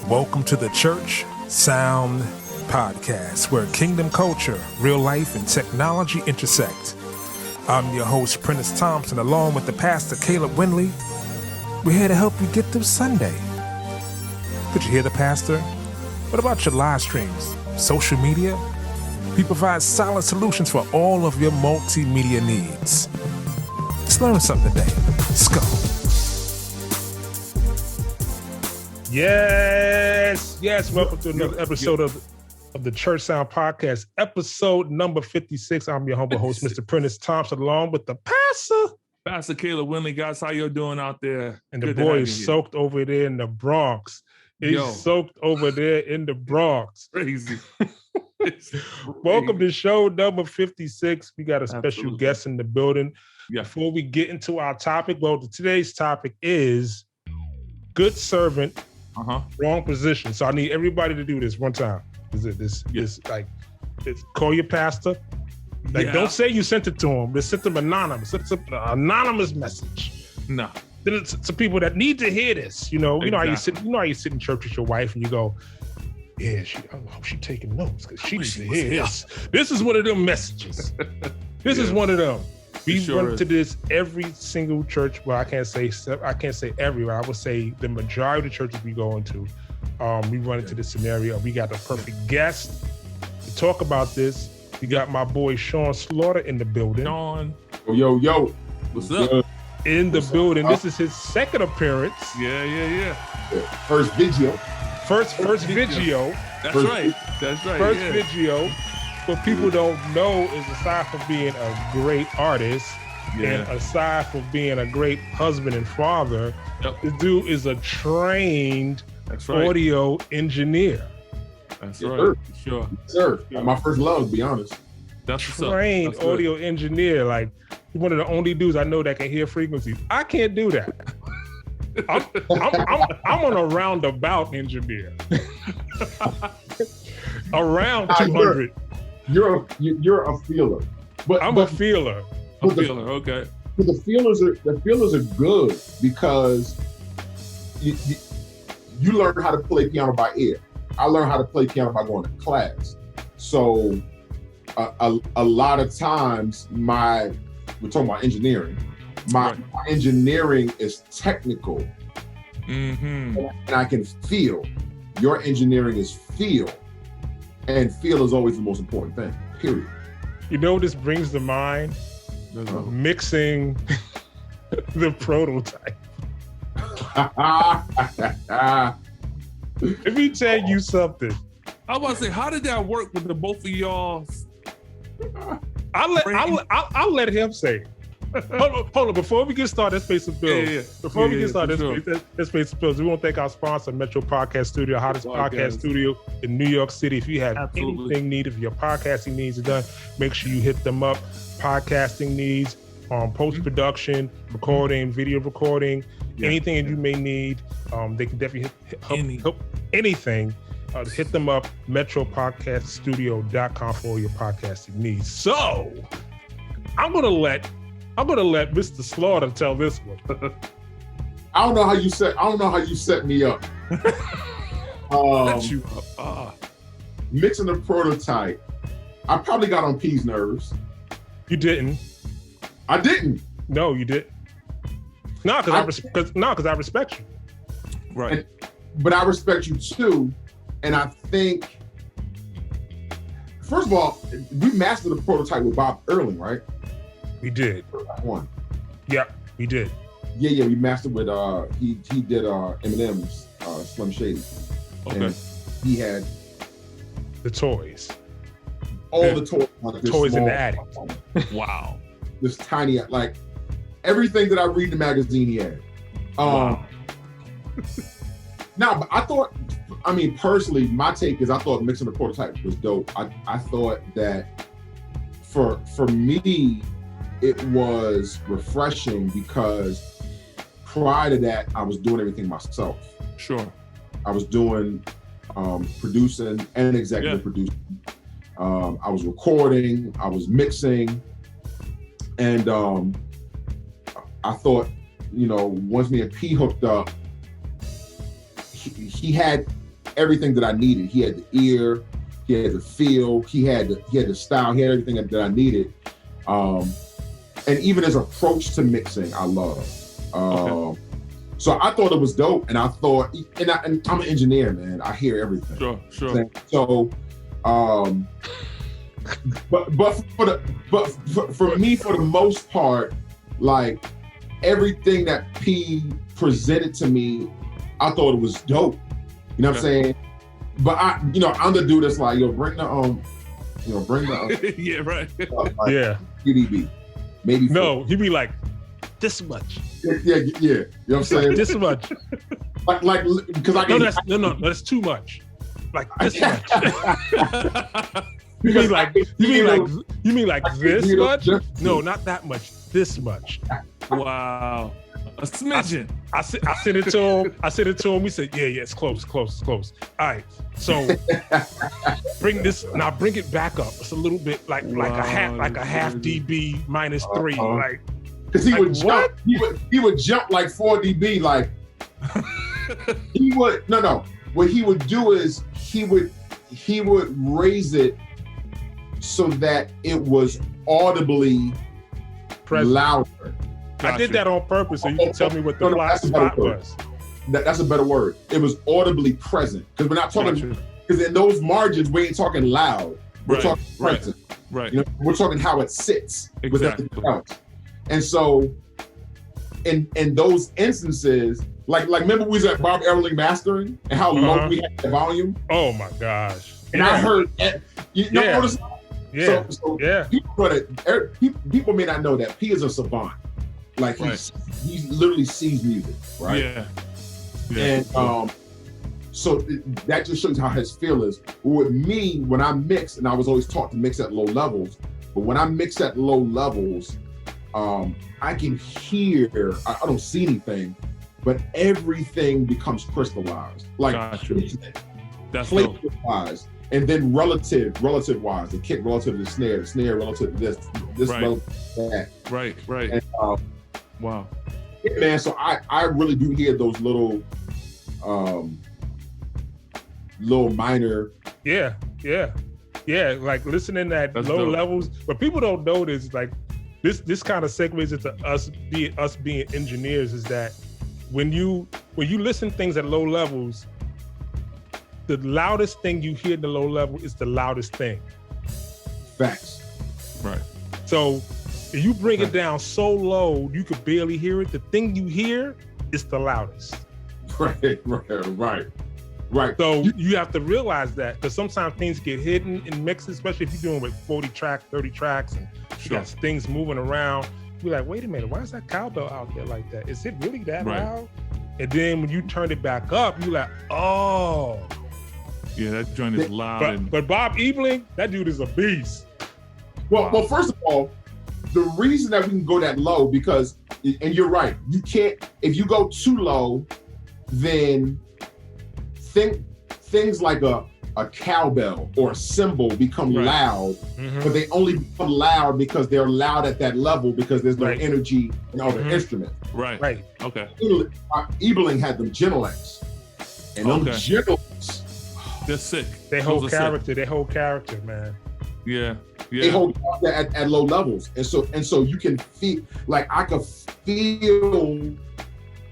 Welcome to the Church Sound Podcast, where kingdom culture, real life, and technology intersect. I'm your host, Prentice Thompson, along with the pastor, Caleb Winley. We're here to help you get through Sunday. Did you hear the pastor? What about your live streams, social media? We provide solid solutions for all of your multimedia needs. Let's learn something today. Let's go. Yes. Welcome to another episode of the Church Sound Podcast, episode number 56. I'm your humble host, Mr. Prentice Thompson, along with the Pastor Caleb Winley. Guys, how you doing out there? And the boy is soaked over there in the Bronx. He's soaked over there in the Bronx. Crazy. Welcome to show number 56. We got a special guest in the building. Yeah. Before we get into our topic, today's topic is good servant, wrong position. So I need everybody to do this one time. Call your pastor. Don't say you sent it to him. Just send them anonymous. It's an anonymous message. No. Then it's to people that need to hear this. You know how you sit. You know how you sit in church with your wife and you go, "Yeah, I hope she taking notes because she needs to hear this." This is one of them messages. This is one of them. We run to this every single church. Well, I can't say every, but I would say the majority of the churches we go into, we run into this scenario. We got the perfect guest to talk about this. We got my boy Sean Slaughter in the building. Sean. Yo. What's up? In the building. This is his second appearance. Yeah. First video. First video. That's right. First video. What people don't know is, aside from being a great artist and aside from being a great husband and father, the dude is a trained audio engineer. That's right. Sure. Sir, my first love, to be honest. That's trained audio engineer. Like, he's one of the only dudes I know that can hear frequencies. I can't do that. I'm an around-about engineer. Around 200. You're a feeler. I'm a feeler. Okay. But the feelers are good because you learn how to play piano by ear. I learned how to play piano by going to class. So a lot of times we're talking about engineering. My engineering is technical, and I can feel. Your engineering is feel. And feel is always the most important thing, period. You know what this brings to mind? Mixing the prototype. Let me tell you something. I was about to say, how did that work with the both of y'all? I'll let him say it. Hold on. Before we get started, let's pay some bills. Before we get started, let's pay some bills. We want to thank our sponsor, Metro Podcast Studio, hottest podcast studio in New York City. If you have anything needed, if your podcasting needs are done, make sure you hit them up. Podcasting needs, post-production, recording, video recording, anything that you may need, they can definitely help anything. Hit them up, metropodcaststudio.com for all your podcasting needs. So, I'm gonna let Mr. Slaughter tell this one. I don't know how you set me up. Set you up. Mixing the prototype. I probably got on P's nerves. You didn't. I didn't. No, you didn't. No, because I respect you. Right. But I respect you too. And I think, first of all, we mastered the prototype with Bob Erling, right? We did. One. Yeah, we did. Yeah, we mastered with he did Eminem's Slim Shady. Okay. And he had the toys. The toys. Like toys in the attic. Wow. This tiny, like everything that I read in the magazine he had. But personally, my take is I thought mixing the prototype was dope. I thought that for me, it was refreshing because prior to that, I was doing everything myself. Sure. I was doing producing and executive producing. I was recording, I was mixing, and I thought, once me and P hooked up, he had everything that I needed. He had the ear, he had the feel, he had the style, he had everything that I needed. And even his approach to mixing, I love. So I thought it was dope, and I thought, and I'm an engineer, man. I hear everything. Sure. So, for me, for the most part, like everything that P presented to me, I thought it was dope. You know what I'm saying? But I'm the dude that's like, bring the yeah, right. Like, UDB. Maybe no, he'd be like, this much. Yeah. You know what I'm saying? This much. like because I no, that's too much. Like this much. You mean like this much? No, not that much. This much. Wow. A smidgen. I sent it to him. We said, yeah, it's close. All right. So bring it back up. It's a little bit like a half dB minus 3. Like, because he would jump. He would jump like 4 dB. Like he would no. What he would do is he would raise it so that it was audibly louder. I did that on purpose so you can tell me what the flat spot was. That's a better word. It was audibly present. Because we're not talking, because in those margins, we ain't talking loud. We're talking present. Right. We're talking how it sits. Exactly. And so in those instances, like remember we was at Bob Everling mastering and how low we had the volume? Oh my gosh. And I heard, notice? Yeah. So people may not know that P is a savant. Like he literally sees music, right? Yeah. And so that just shows how his feel is. With me, when I mix, and I was always taught to mix at low levels, but when I mix at low levels, I can hear, I don't see anything, but everything becomes crystallized. Like flavor-wise, and then relative-wise, the kick relative to the snare relative to this relative to that. Right. And, wow. Yeah, man, so I really do hear those little minor. Yeah, like listening at low levels, but people don't know this, like this kind of segues into us being engineers, is that when you listen to things at low levels, the loudest thing you hear at the low level is the loudest thing. Facts. Right. So if you bring it down so low you could barely hear it, the thing you hear is the loudest. Right. So you have to realize that, because sometimes things get hidden in mixes, especially if you're doing with 40 tracks, 30 tracks, and you got things moving around. You're like, wait a minute, why is that cowbell out there like that? Is it really that loud? And then when you turn it back up, you're like, oh. Yeah, that joint is loud. But Bob Ebling, that dude is a beast. Well, first of all, the reason that we can go that low, because, and you're right, you can't, if you go too low, then things like a cowbell or a cymbal become loud, but they only become loud because they're loud at that level because there's no energy in other instruments. Right. Okay. Ebling had them Genelecs, and them Genelecs, they're sick. They hold character, man. Yeah. They hold character at low levels, and so you can feel, like I could feel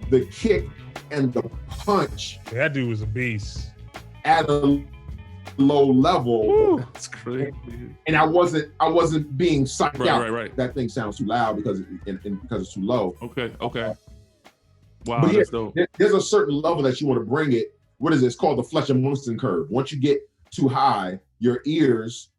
the kick and the punch. That dude was a beast at a low level. Woo, that's crazy. And I wasn't being psyched out. Right. That thing sounds too loud because it's too low. Okay. Wow, but that's dope. There's a certain level that you want to bring it. What is it? It's called the Fletcher-Munson curve. Once you get too high, your ears,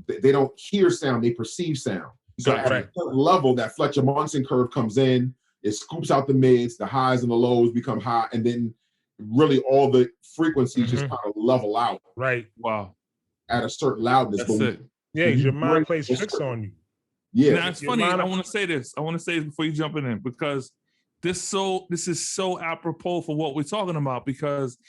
they don't hear sound, they perceive sound. So at a certain level, that Fletcher-Munson curve comes in, it scoops out the mids, the highs and the lows become high, and then really all the frequencies just kind of level out. Right. Wow. At a certain loudness. That's it. Yeah, your mind plays tricks on you. Yeah. Now, it's funny. I want to say this before you jump in, because this is so apropos for what we're talking about, because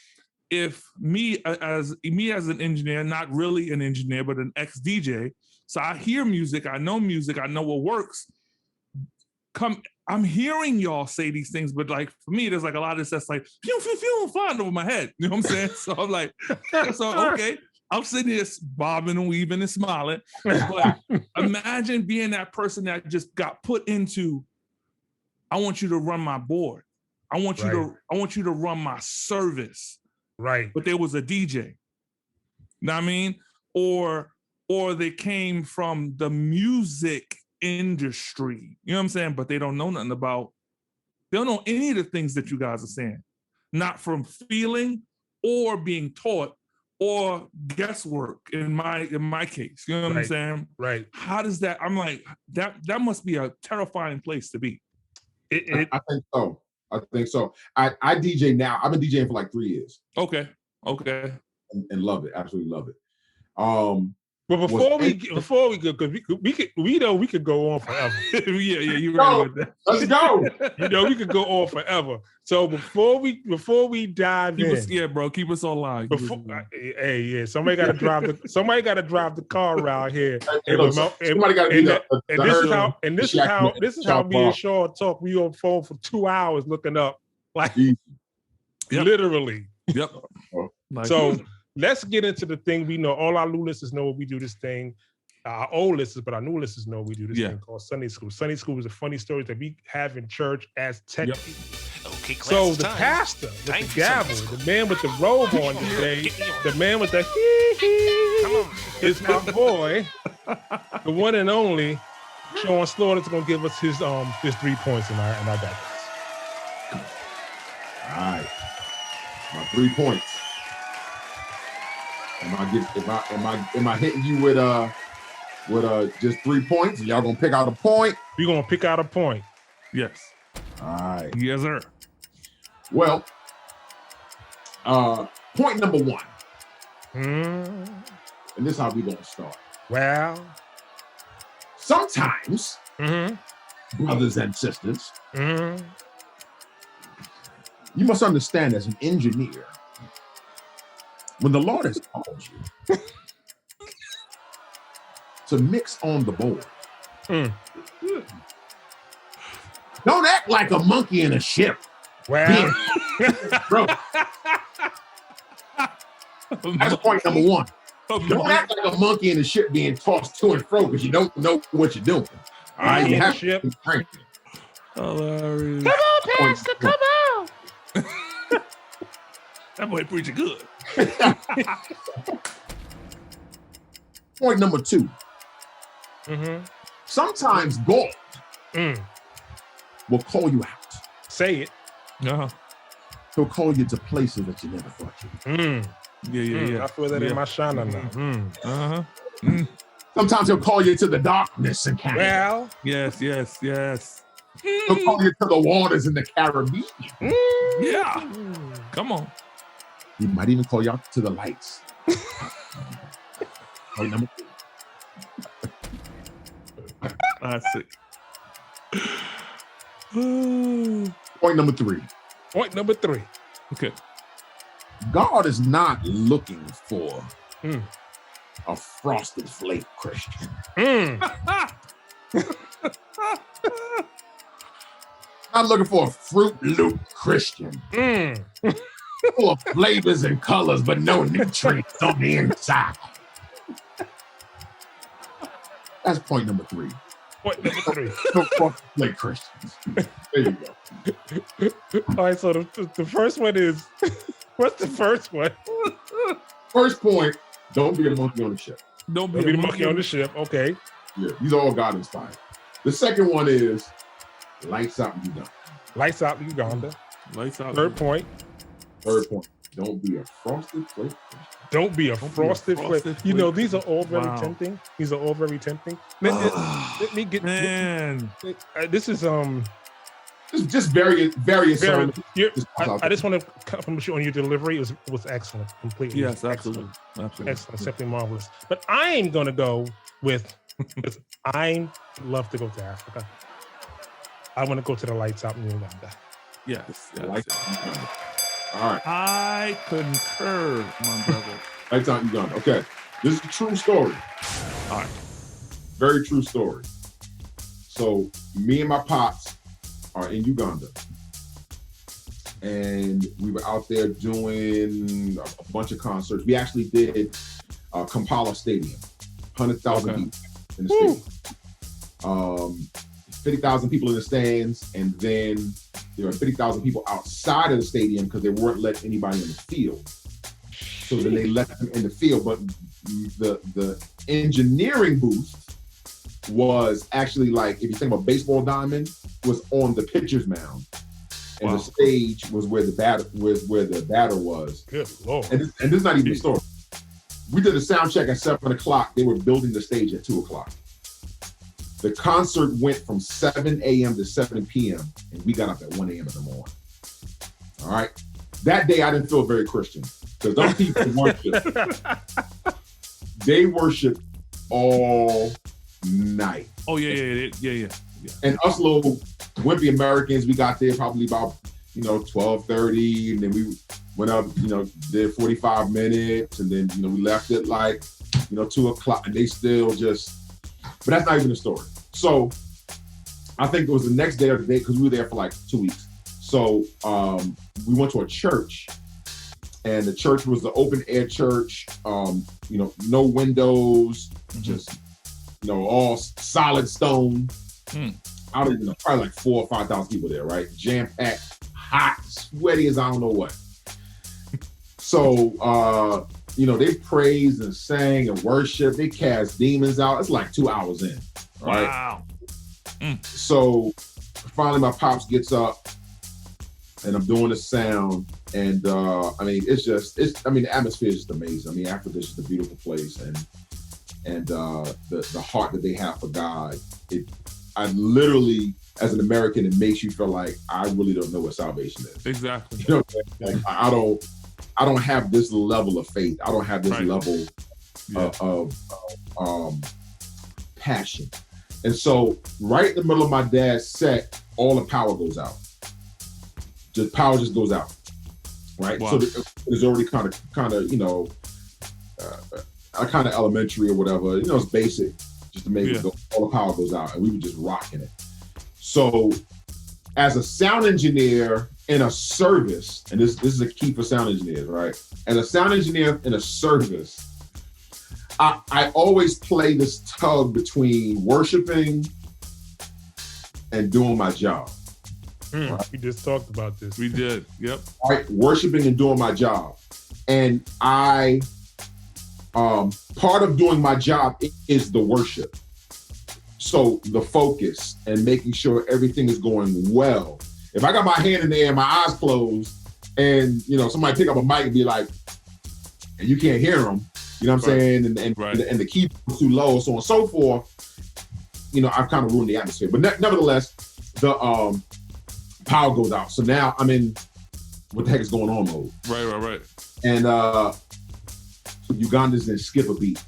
if me as an engineer, not really an engineer, but an ex-DJ, so I hear music, I know what works. I'm hearing y'all say these things, but like for me, there's like a lot of this that's like flying over my head. You know what I'm saying? So I'm like, so okay. I'm sitting here bobbing and weaving and smiling. But imagine being that person that just got put into, I want you to run my board. I want you to run my service. Right. But there was a DJ. Know what I mean? Or they came from the music industry. You know what I'm saying? But they don't know nothing about, they don't know any of the things that you guys are saying. Not from feeling or being taught or guesswork in my case. You know what I'm saying? Right. How does that, I'm like, that must be a terrifying place to be. I think so. I think so. I DJ now. I've been DJing for like 3 years. Okay. And love it. Absolutely love it. But before we go, because we could go on forever. yeah, you right with that. Let's go. We could go on forever. So before we dive in, keep us online. Somebody got to drive the car around here. Somebody got to be this is how me and Sean talk. We on phone for 2 hours looking up, like literally. Yep. So let's get into the thing we know. All our new listeners know we do this thing. Our old listeners, but our new listeners know we do this thing called Sunday School. Sunday School is a funny story that we have in church as tech people. Okay, so the pastor with the gavel, the man with the robe on today, the man with the is my boy, the one and only Sean Slaughter's gonna give us his 3 points and I got this. All right, my 3 points. Am I hitting you with just 3 points? And y'all gonna pick out a point? We're gonna pick out a point. Yes. All right. Yes, sir. Well, point number 1. And this is how we're gonna start. Well, sometimes, brothers and sisters, you must understand as an engineer, when the Lord has called you to mix on the board, don't act like a monkey in a ship. Well, bro, that's point number 1. Don't act like a monkey in a ship being tossed to and fro because you don't know what you're doing. All right, you have to be trained. Hilarious. Come on, Pastor, come on. That boy preaching good. Point number 2. Sometimes God will call you out. Say it. He'll call you to places that you never thought you would. Yeah. I feel that in my shana now. Sometimes he'll call you to the darkness and Canada. Well, yes. He'll call you to the waters in the Caribbean. Yeah. Come on. He might even call you out to the lights. Point number 2. That's it. Point number 3. Point number 3. Okay. God is not looking for a frosted flake Christian. Not looking for a Fruit Loop Christian. Full of flavors and colors, but no nutrients on the inside. That's point number 3. Point number 3. No frosted flake Christians. There you go. All right, so the first one is, what's the first one? First point, don't be a monkey on the ship. Don't be a monkey on the ship. Okay. Yeah, these are all God inspired. The second one is lights out in Uganda. Lights out in Uganda. Lights out. Third point, don't be a frosted flake. Don't be a frosted flake. You know, these are all very tempting. Let me get. Man. This is just various. I just want to compliment you on your delivery. It was excellent, completely. Yes, absolutely. Excellent, simply marvelous. But I'm gonna go with. I love to go to Africa. I want to go to the lights out in Uganda. Yes. Lights out in Uganda. All right. I concur, my brother. Lights out in Uganda. Okay. This is a true story. All right. Very true story. So me and my pops in Uganda. And we were out there doing a bunch of concerts. We actually did Kampala Stadium, 100,000 people in the stadium. 50,000 people in the stands, and then there were 50,000 people outside of the stadium because they weren't letting anybody in the field. So then they let them in the field, but the engineering booth was actually like, if you think about baseball diamond, was on the pitcher's mound. And the stage was where the batter was. Good Lord. And this is not even the story. We did a sound check at 7 o'clock. They were building the stage at 2 o'clock. The concert went from 7 a.m. to 7 p.m. and we got up at 1 a.m. in the morning. All right. That day I didn't feel very Christian because those people they worship all night. Oh yeah. And us little wimpy Americans, we got there probably about 12:30, and then we went up, did 45 minutes, and then we left at like 2 o'clock, and they still just. But that's not even the story. So I think it was the next day or the day because we were there for like 2 weeks. So we went to a church, and the church was the open air church. No windows, just all solid stone. I don't even know, probably like 4,000 or 5,000 people there, right? Jam packed, hot, sweaty as I don't know what. So they praised and sang and worshiped. They cast demons out. It's like 2 hours in. Right? Wow. So finally my pops gets up and I'm doing the sound. And the atmosphere is just amazing. I mean, Africa is just a beautiful place, and the heart that they have for God. I literally, as an American, it makes you feel like I really don't know what salvation is. Exactly. Like I don't have this level of faith. I don't have this level of passion. And so right in the middle of my dad's set, all the power goes out. The power just goes out. Right. Wow. So it's already kind of elementary or whatever. It's basic, just to make it go, all the power goes out, and we were just rocking it. So as a sound engineer in a service, and this is a key for sound engineers, right? As a sound engineer in a service, I always play this tug between worshiping and doing my job. Right? We just talked about this. We did. Yep. Right, worshiping and doing my job. And part of doing my job is the worship. So the focus and making sure everything is going well. If I got my hand in the air and my eyes closed and, somebody pick up a mic and be like, and you can't hear them, you know what I'm saying? And the key is too low, so on and so forth, I've kind of ruined the atmosphere. But nevertheless, the power goes out. So now I'm in what the heck is going on mode. Right. And Ugandans didn't skip a beat.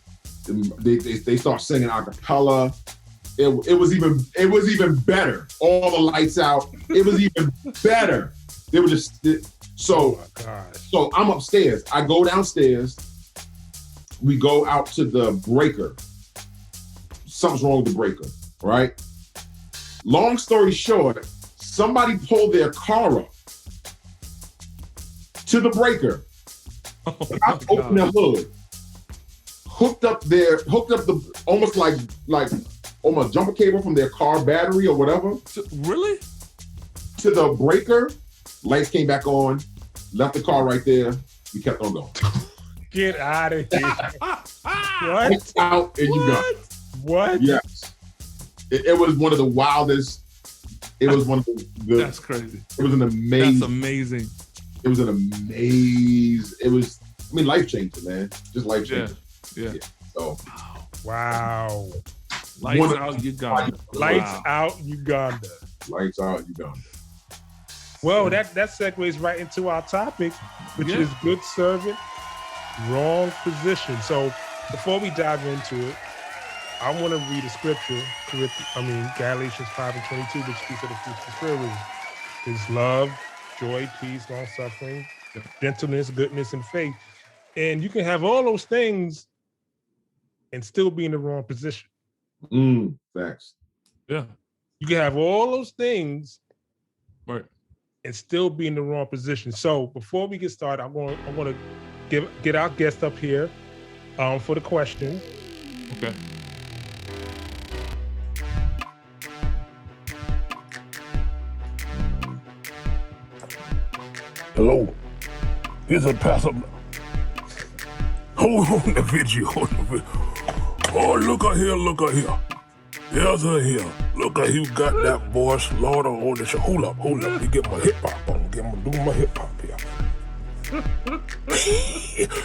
They start singing a cappella. It was even better. All the lights out. It was even better. They were just so. Oh my gosh. So I'm upstairs. I go downstairs. We go out to the breaker. Something's wrong with the breaker, right? Long story short, somebody pulled their car up to the breaker. I opened the hood, hooked up the almost like almost jumper cable from their car battery or whatever. Really? To the breaker, lights came back on, left the car right there. We kept on going. Get out of here. What? Lights out and you got it. What? Yes. It was one of the wildest. It was one of the That's crazy. It was an amazing. That's amazing. It was an amazing. It was, life changing, man. Just life changing. Yeah. So. Wow. Lights out Uganda. Lights out Uganda. Lights out Uganda. Well, that segues right into our topic, which is good servant, wrong position. So before we dive into it, I want to read a scripture, Galatians 5:22, which speaks of the fruits of the Spirit, is love, joy, peace, long suffering, gentleness, goodness, and faith. And you can have all those things and still be in the wrong position. Facts. Yeah. You can have all those things Right. and still be in the wrong position. So before we get started, I'm going to get our guest up here for the question. Okay. Hello, here's a pass up. Hold on the video. Oh, look at here. Here's her here. Look at you got that boy Slaughter on the show. Hold up. Let me get my hip hop on. Do my hip hop here.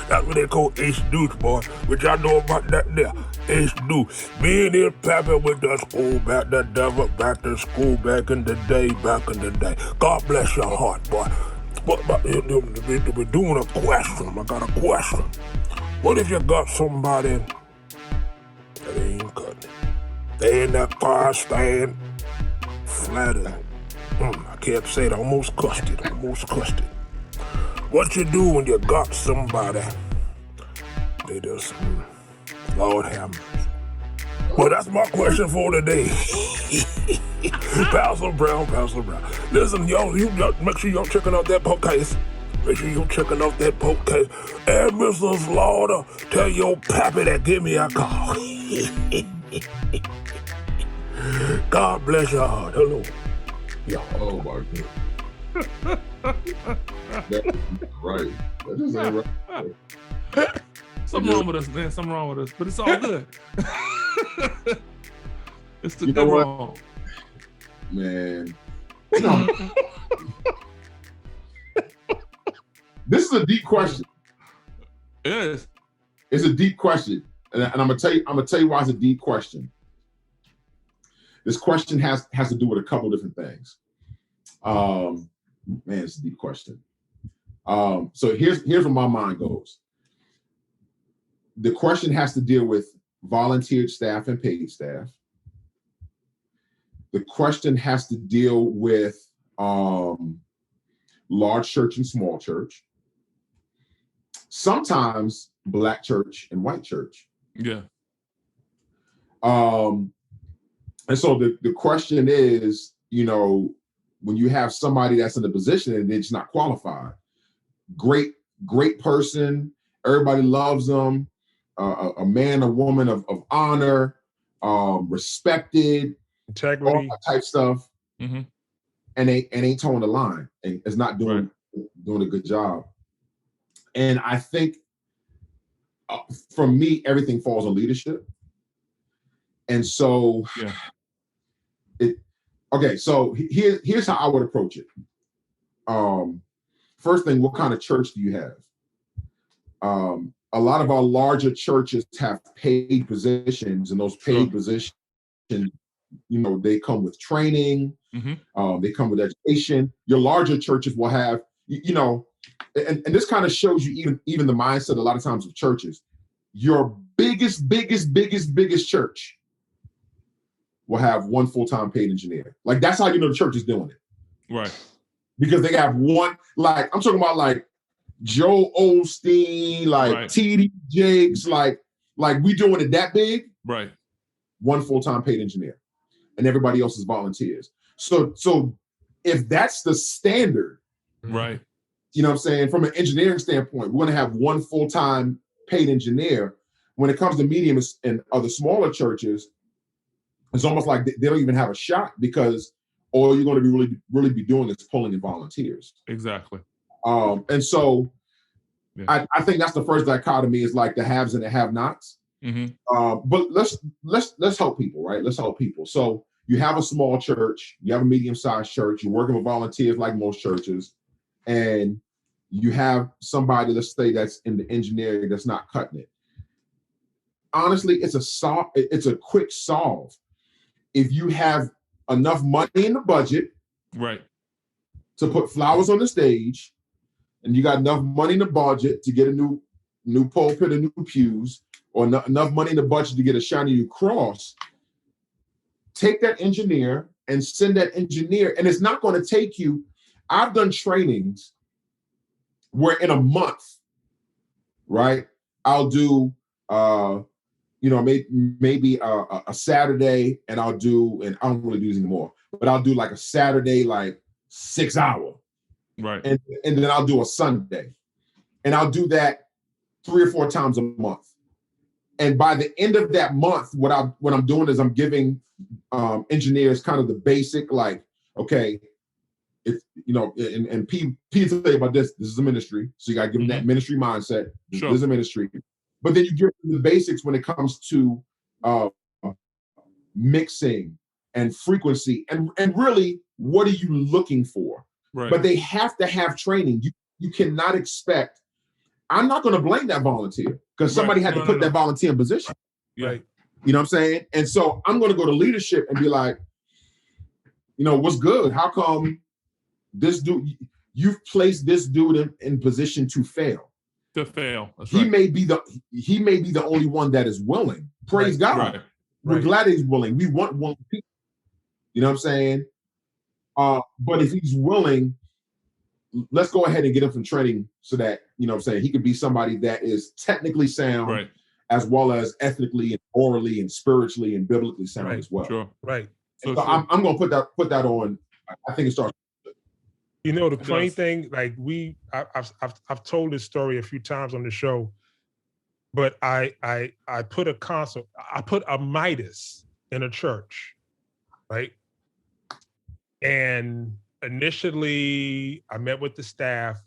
That's what they call ace deuce, boy. Which I know about that there. Ace deuce. Me and his papa went to school back to school back in the day. God bless your heart, boy. But we're doing a question. I got a question. What if you got somebody that ain't cutting it? They in that car stand, flattered. I can't say it, I almost cussed it. What you do when you got somebody, they just, Lord have mercy. Well, that's my question for today. Pastor Brown. Listen, y'all make sure y'all checking out that podcast. And Mr. Slaughter, tell your pappy that give me a call. God bless your heart. Hello. Yeah. Oh my God. That isn't right. That just ain't right. Something wrong with us, man. Something wrong with us, but it's all good. It's the You good know what? wrong. Man. No. This is a deep question. It is. It's a deep question. And I'm gonna tell you why it's a deep question. This question has to do with a couple different things. Man, it's a deep question. So here's where my mind goes. The question has to deal with volunteered staff and paid staff. The question has to deal with large church and small church. Sometimes black church and white church. Yeah. And so the question is, when you have somebody that's in a position and they're just not qualified, great person, everybody loves them, a man, a woman of honor, respected, Integrity, all that type stuff, Mm-hmm. and ain't towing the line and is not doing a good job. And I think, from me, everything falls on leadership. And so, so here's how I would approach it. First thing, what kind of church do you have? A lot of our larger churches have paid positions, and those paid positions, they come with training. Mm-hmm. They come with education. Your larger churches will have, and this kind of shows you even the mindset a lot of times of churches. Your biggest church will have one full-time paid engineer. Like, that's how you know the church is doing it. Right. Because they have one, like, I'm talking about like Joe Osteen, like T.D. Jakes, like we doing it that big. Right. One full-time paid engineer. And everybody else is volunteers. So if that's the standard, right, you know what I'm saying, from an engineering standpoint, we're going to have one full-time paid engineer. When it comes to medium and other smaller churches, it's almost like they don't even have a shot, because all you're going to be really be doing is pulling in volunteers. Exactly. And so I think that's the first dichotomy, is like the haves and the have-nots. Mm-hmm. But let's help people, right? Let's help people. So you have a small church, you have a medium-sized church, you're working with volunteers like most churches, and you have somebody, let's say, that's in the engineering that's not cutting it. Honestly, it's a quick solve. If you have enough money in the budget, right, to put flowers on the stage, and you got enough money in the budget to get a new pulpit and new pews, or enough money in the budget to get a shiny new cross, take that engineer and send that engineer. And it's not going to take you. I've done trainings where in a month, right, I'll do maybe a Saturday, and I don't really do this anymore, but I'll do like a Saturday, like 6 hour. Right. And then I'll do a Sunday. And I'll do that 3 or 4 times a month. And by the end of that month, what I'm doing is I'm giving engineers kind of the basic, like, okay, if you know, and P tell you about this. This is a ministry, so you got to give them that ministry mindset. This is a ministry, but then you give them the basics when it comes to mixing and frequency, and really, what are you looking for? Right. But they have to have training. You cannot expect. I'm not going to blame that volunteer because somebody had to put that volunteer in position. Right. You know what I'm saying? And so I'm going to go to leadership and be like, you know, what's good? How come this dude, you've placed this dude in position to fail? To fail. That's he may be the only one that is willing. Praise God. Right. We're glad he's willing. We want one people. You know what I'm saying? But if he's willing, let's go ahead and get him some training so that, you know what I'm saying, he could be somebody that is technically sound, as well as ethnically and orally and spiritually and biblically sound as well. Sure. Right. So I'm going to put that on. I think it starts. You know, the funny thing, like I've told this story a few times on the show, but I put a console, I put a Midas in a church, right? And initially I met with the staff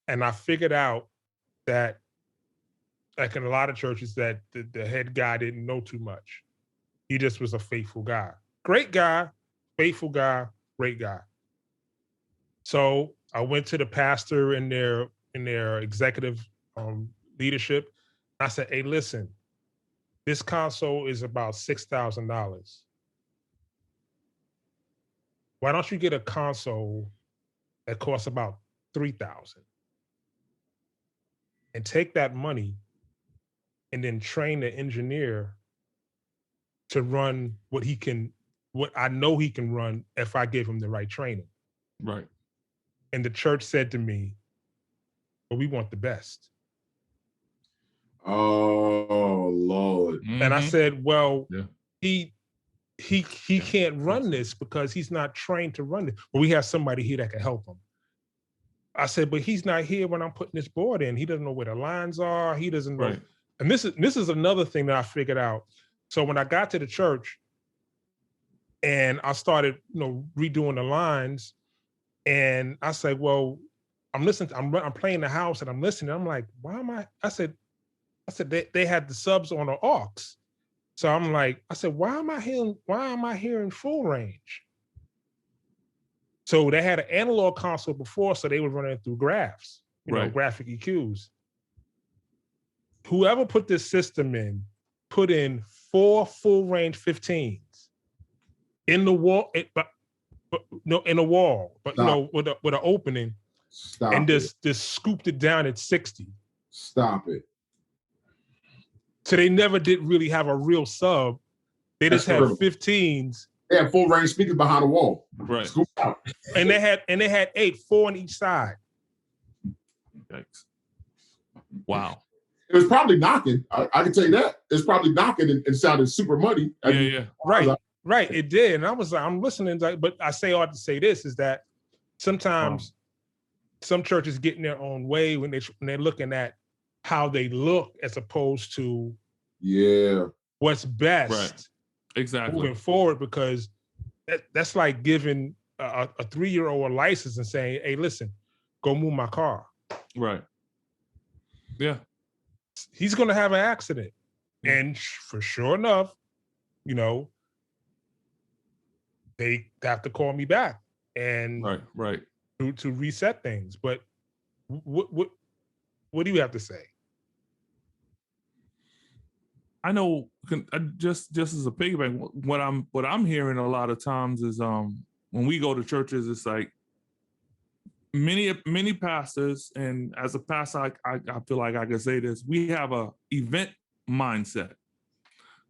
and I figured out that, like in a lot of churches, that the head guy didn't know too much. He just was a faithful guy. Great guy, faithful guy, great guy. So I went to the pastor in their executive leadership. I said, hey, listen, this console is about $6,000. Why don't you get a console that costs about $3,000 and take that money and then train the engineer to run what I know he can run if I give him the right training. Right. And the church said to me, well, we want the best. Oh, Lord. And I said, well, he can't run this because he's not trained to run it. But we have somebody here that can help him. I said, but he's not here when I'm putting this board in. He doesn't know where the lines are. He doesn't know. Right. And this is another thing that I figured out. So when I got to the church and I started, redoing the lines, and I said, well, I'm listening. I'm playing the house and I'm listening. I'm like, why am I? I said they had the subs on the aux. So I'm like, I said, why am I hearing full range? So they had an analog console before, so they were running through graphs, graphic EQs. Whoever put this system in, put in 4 full range 15s in the wall, in a wall, but with an opening. Stop and it. just scooped it down at 60. Stop it. So they never did really have a real sub. They just had 15s. They had full range speakers behind the wall. Right. Scoop out. And they had 8, 4 on each side. Yikes. Wow. It was probably knocking. I can tell you that. It's probably knocking and sounded super muddy. Yeah. Right. It did. And I was like, I'm listening, but I say ought to say this is that sometimes some churches get in their own way when they're looking at how they look as opposed to what's best. Right. Exactly. Moving forward, because that's like giving a 3-year-old a license and saying, hey, listen, go move my car. Right. Yeah. He's going to have an accident. And for sure enough, they have to call me back and right. to reset things. But what do you have to say? I know, just as a piggyback, what I'm hearing a lot of times is when we go to churches, it's like many pastors, and as a pastor, I feel like I can say this: we have a event mindset.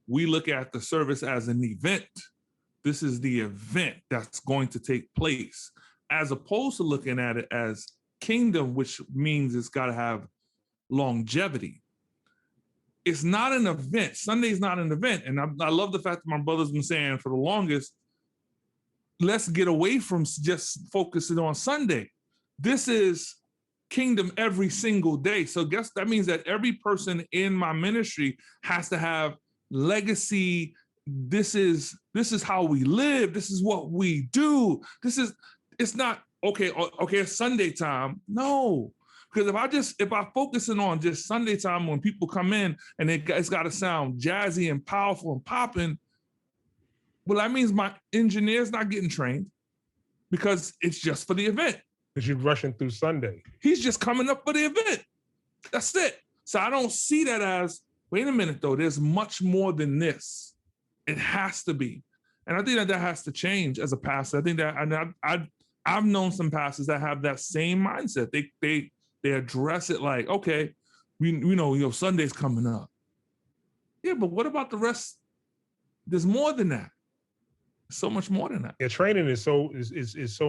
We look at the service as an event. This is the event that's going to take place, as opposed to looking at it as kingdom, which means it's got to have longevity. It's not an event. Sunday's not an event. And I love the fact that my brother's been saying for the longest, let's get away from just focusing on Sunday. This is kingdom every single day. So guess that means that every person in my ministry has to have legacy. This is how we live. This is what we do. It's not okay, it's Sunday time. No. Because if I focusing on just Sunday time when people come in and it's got to sound jazzy and powerful and popping, well, that means my engineer's not getting trained because it's just for the event. Because you're rushing through Sunday. He's just coming up for the event. That's it. So I don't see that as, wait a minute though, there's much more than this. It has to be. And I think that has to change as a pastor. I think that, and I've known some pastors that have that same mindset. They address it like, okay, we know Sunday's coming up. Yeah, but what about the rest? There's more than that. So much more than that. Yeah, training is so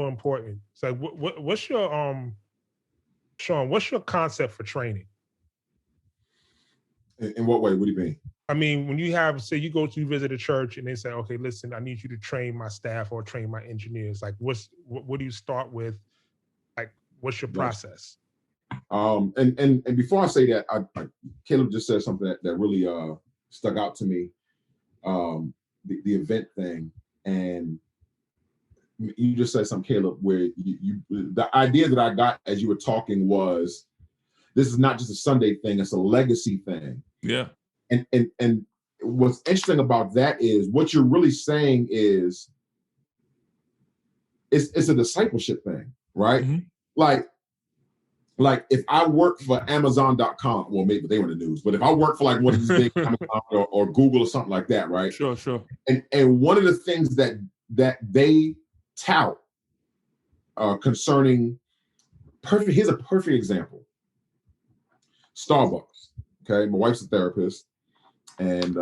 important. It's like, what's your Sean? What's your concept for training? In what way? What do you mean? I mean, when you say you go to visit a church and they say, okay, listen, I need you to train my staff or train my engineers. Like, what do you start with? Like, what's your process? And before I say that, Caleb just said something that really stuck out to me. The event thing. And you just said something, Caleb, where the idea that I got as you were talking was, this is not just a Sunday thing, it's a legacy thing. Yeah. And what's interesting about that is what you're really saying is it's a discipleship thing, right? Mm-hmm. Like if I work for Amazon.com, well, maybe they were in the news, but if I work for like one of these big Amazon or Google or something like that, right? Sure. And one of the things that they tout concerning here's a perfect example. Starbucks. Okay, my wife's a therapist, and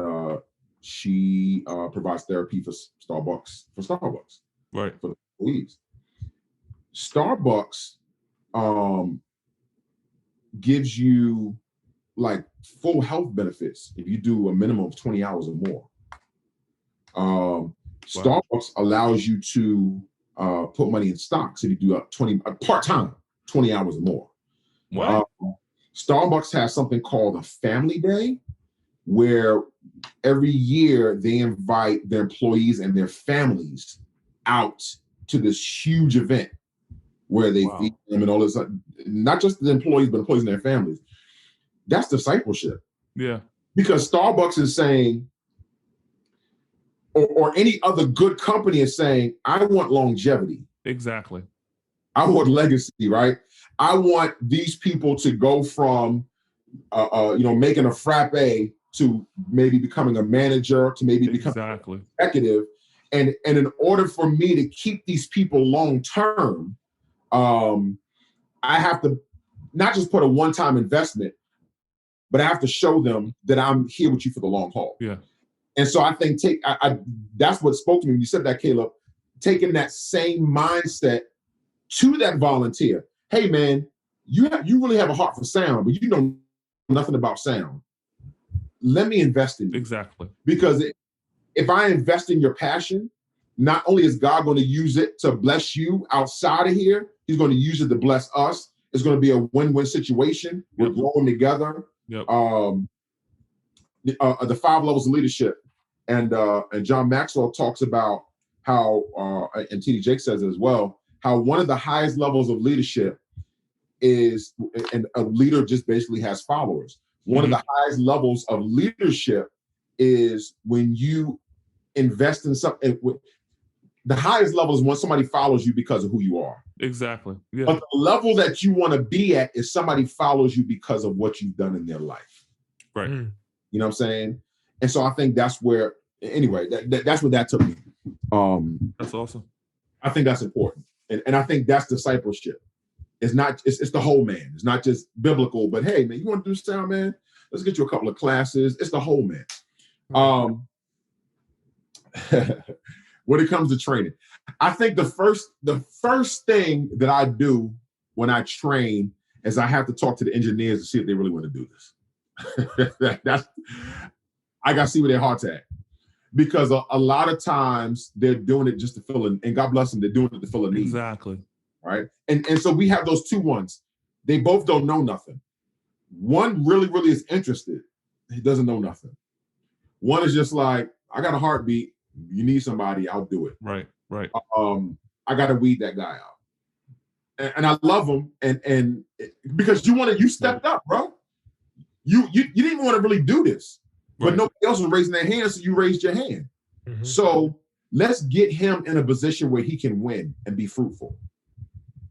she provides therapy for Starbucks. Right. For the employees. Starbucks gives you like full health benefits if you do a minimum of 20 hours or more. Starbucks allows you to put money in stocks if you do part-time, 20 hours or more. Wow. Starbucks has something called a family day, where every year they invite their employees and their families out to this huge event where they feed them and all this, not just the employees, but employees and their families. That's discipleship. Yeah. Because Starbucks is saying, or any other good company is saying, I want longevity. Exactly. I want legacy, right? I want these people to go from, making a frappe to maybe becoming a manager, to maybe becoming an executive. And in order for me to keep these people long-term, I have to not just put a one-time investment, but I have to show them that I'm here with you for the long haul. Yeah. And so I think that's what spoke to me when you said that, Caleb, taking that same mindset to that volunteer. Hey man, you really have a heart for sound, but you know nothing about sound. Let me invest in you. Exactly. Because if I invest in your passion, not only is God going to use it to bless you outside of here, he's going to use it to bless us. It's going to be a win-win situation. We're growing together. Yep. The 5 levels of leadership. And John Maxwell talks about how, and T.D. Jake says it as well, how one of the highest levels of leadership is, and a leader just basically has followers. One of the highest levels of leadership is when you invest in something. The highest level is when somebody follows you because of who you are. Exactly. Yeah. But the level that you want to be at is somebody follows you because of what you've done in their life. Right. You know what I'm saying? And so I think that's where, anyway, that's what that took me. That's awesome. I think that's important. And I think that's discipleship. It's the whole man. It's not just biblical, but hey, man, you want to do sound, man? Let's get you a couple of classes. It's the whole man. When it comes to training, I think the first thing that I do when I train is I have to talk to the engineers to see if they really want to do this. I got to see where their heart's at. because a lot of times they're doing it just to fill in, and God bless them, they're doing it to fill a need. Exactly. Right. And so we have those two ones. They both don't know nothing. One really, really is interested. He doesn't know nothing. One is just like, I got a heartbeat. You need somebody, I'll do it. Right. I got to weed that guy out. And I love him. And because you stepped up, bro. You didn't even want to really do this, but nobody else was raising their hand, so you raised your hand. Mm-hmm. So let's get him in a position where he can win and be fruitful.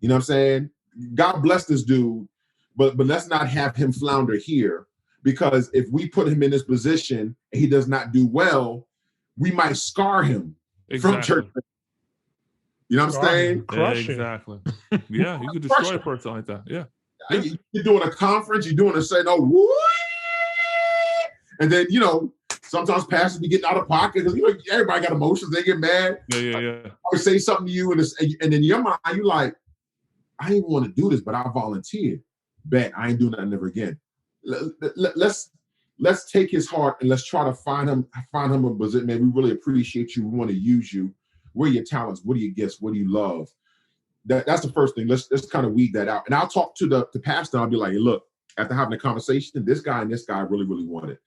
You know what I'm saying? God bless this dude, but let's not have him flounder here, because if we put him in this position and he does not do well, we might scar him from church. You know what I'm saying? Yeah, exactly. Yeah, you could destroy a person like that. Yeah. You're doing a conference, you're doing a say no, and then sometimes pastors be getting out of pocket because everybody got emotions, they get mad. Yeah. I would say something to you, and then in your mind, you like, I didn't want to do this, but I volunteered. Bet I ain't doing that never again. Let's take his heart and let's try to find him a position. Man, we really appreciate you. We want to use you. What are your talents? What are your gifts? What do you love? That's the first thing. Let's kind of weed that out. And I'll talk to the pastor. I'll be like, hey, look, after having a conversation, this guy and this guy really, really want it.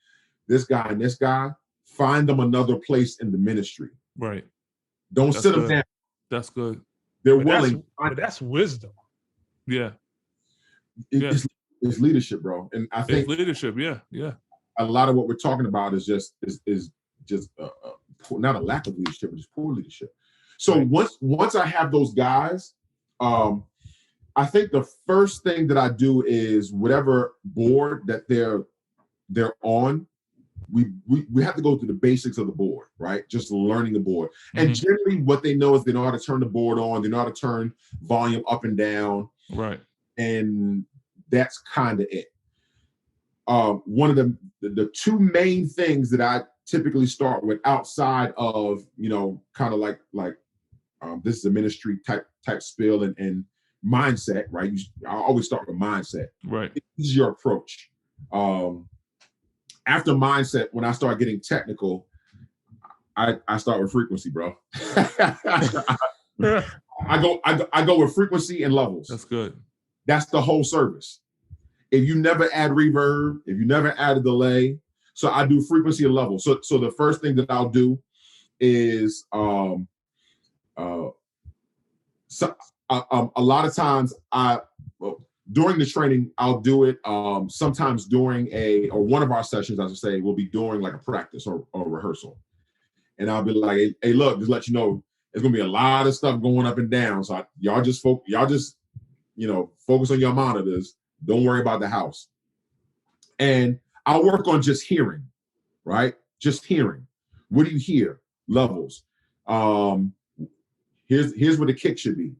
This guy and this guy, find them another place in the ministry. Right. Don't sit them down. That's good. They're willing. But that's wisdom. Yeah. It's leadership, bro. And I think it's leadership. Yeah. A lot of what we're talking about is just not a lack of leadership, but just poor leadership. So once I have those guys, I think the first thing that I do is whatever board that they're on, we have to go through the basics of the board, right? Just learning the board. Mm-hmm. And generally what they know is they know how to turn the board on, they know how to turn volume up and down. Right. And that's kind of it. One of the two main things that I typically start with outside of, kind of like this is a ministry type spiel and mindset, right? I always start with mindset. Right. This is your approach. After mindset, when I start getting technical, I start with frequency, bro. I go with frequency and levels. That's good. That's the whole service. If you never add reverb, if you never add a delay, so I do frequency and level. So the first thing that I'll do is a lot of times during the training, I'll do it. Sometimes during one of our sessions, as I say, we'll be doing like a practice or rehearsal. And I'll be like, hey, look, just let you know, there's gonna be a lot of stuff going up and down. So y'all just focus on your monitors. Don't worry about the house. And I'll work on just hearing, right? Just hearing. What do you hear? Levels. Here's where the kick should be.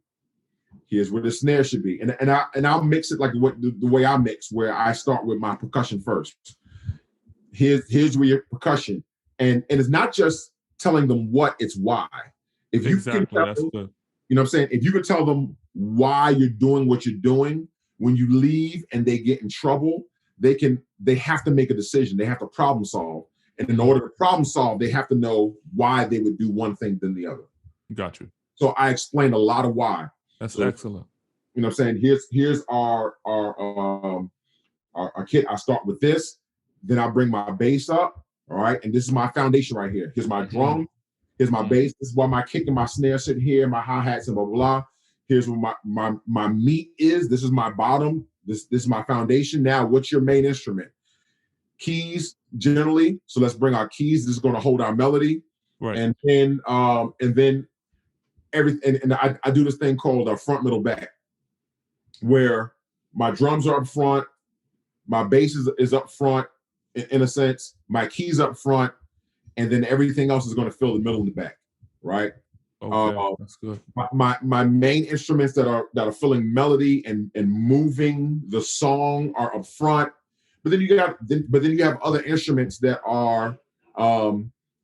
Here's where the snare should be. And I'll mix it like the way I mix, where I start with my percussion first. Here's where your percussion. And it's not just telling them what, it's why. If you can tell them, you know what I'm saying? If you can tell them why you're doing what you're doing, when you leave and they get in trouble, they have to make a decision. They have to problem solve. And in order to problem solve, they have to know why they would do one thing than the other. Got you. So I explained a lot of why. That's excellent. You know what I'm saying? Here's our kit. I start with this, then I bring my bass up. All right. And this is my foundation right here. Here's my drum. Here's my bass. This is why my kick and my snare sitting here, my hi-hats and blah, blah, blah. Here's where my meat is. This is my bottom. This is my foundation. Now, what's your main instrument? Keys, generally. So let's bring our keys. This is going to hold our melody. Right. And then everything. And I do this thing called front, middle, back, where my drums are up front, my bass is up front, in a sense, my keys up front, and then everything else is going to fill the middle and the back, right? Okay, that's good. My main instruments that are filling melody and moving the song are up front, but then you have other instruments that are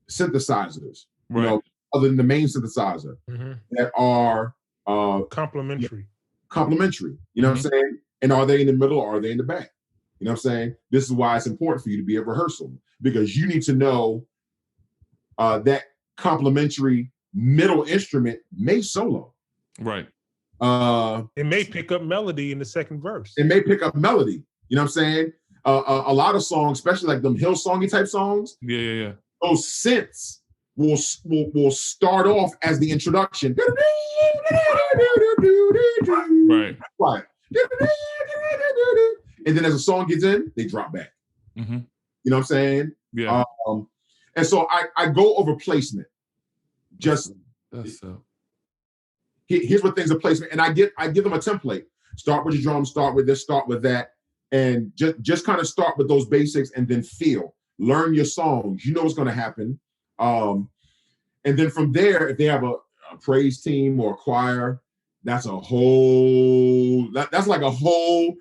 synthesizers, right? Other than the main synthesizer, that are complementary. You know what I'm saying? And are they in the middle or are they in the back? You know what I'm saying? This is why it's important for you to be at rehearsal, because you need to know that complementary middle instrument may solo. Right. It may pick up melody in the second verse. It may pick up melody. You know what I'm saying? A lot of songs, especially like them Hillsongy type songs. Yeah. Those synths will start off as the introduction. Right. And then as the song gets in, they drop back. Mm-hmm. You know what I'm saying? Yeah. And so I go over placement. Just here's what things are placement, and I give them a template. Start with your drums, start with this, start with that, and just kind of start with those basics, and then feel. Learn your songs. You know what's going to happen. And then from there, if they have a praise team or a choir, that's like a whole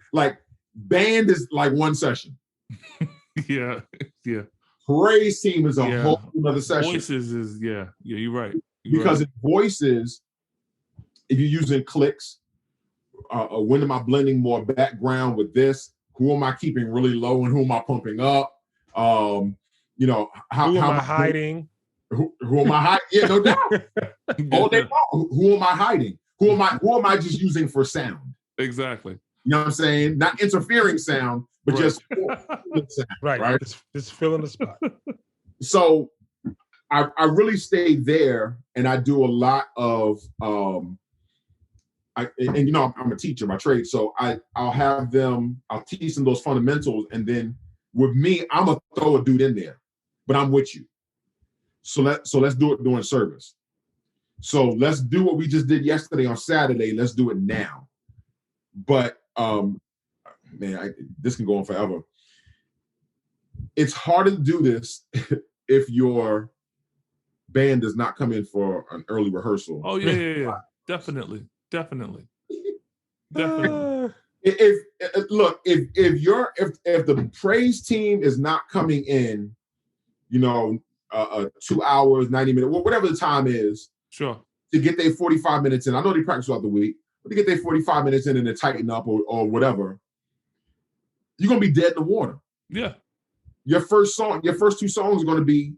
band is like one session. Yeah. Praise team is a whole other session. Voices is you're right. Because in voices, if you're using clicks, when am I blending more background with this? Who am I keeping really low and who am I pumping up? Who am I hiding? Who am I hiding? Yeah, no doubt. All day long. Who am I hiding? Who am I just using for sound? Exactly. You know what I'm saying? Not interfering sound, but just sound, right. Just filling the spot. So I really stay there, and I do a lot of I'm a teacher by trade, so I'll teach them those fundamentals, and then with me, I'm gonna throw a dude in there, but I'm with you. So let's do it during service. So let's do what we just did yesterday on Saturday. Let's do it now. But this can go on forever. It's hard to do this if your band does not come in for an early rehearsal. Oh yeah. Definitely. If the praise team is not coming in, 2 hours, 90 minutes, whatever the time is, sure, to get their 45 minutes in. I know they practice throughout the week, but to get their 45 minutes in and to tighten up or whatever, you're gonna be dead in the water. Yeah. Your first 2 songs are gonna be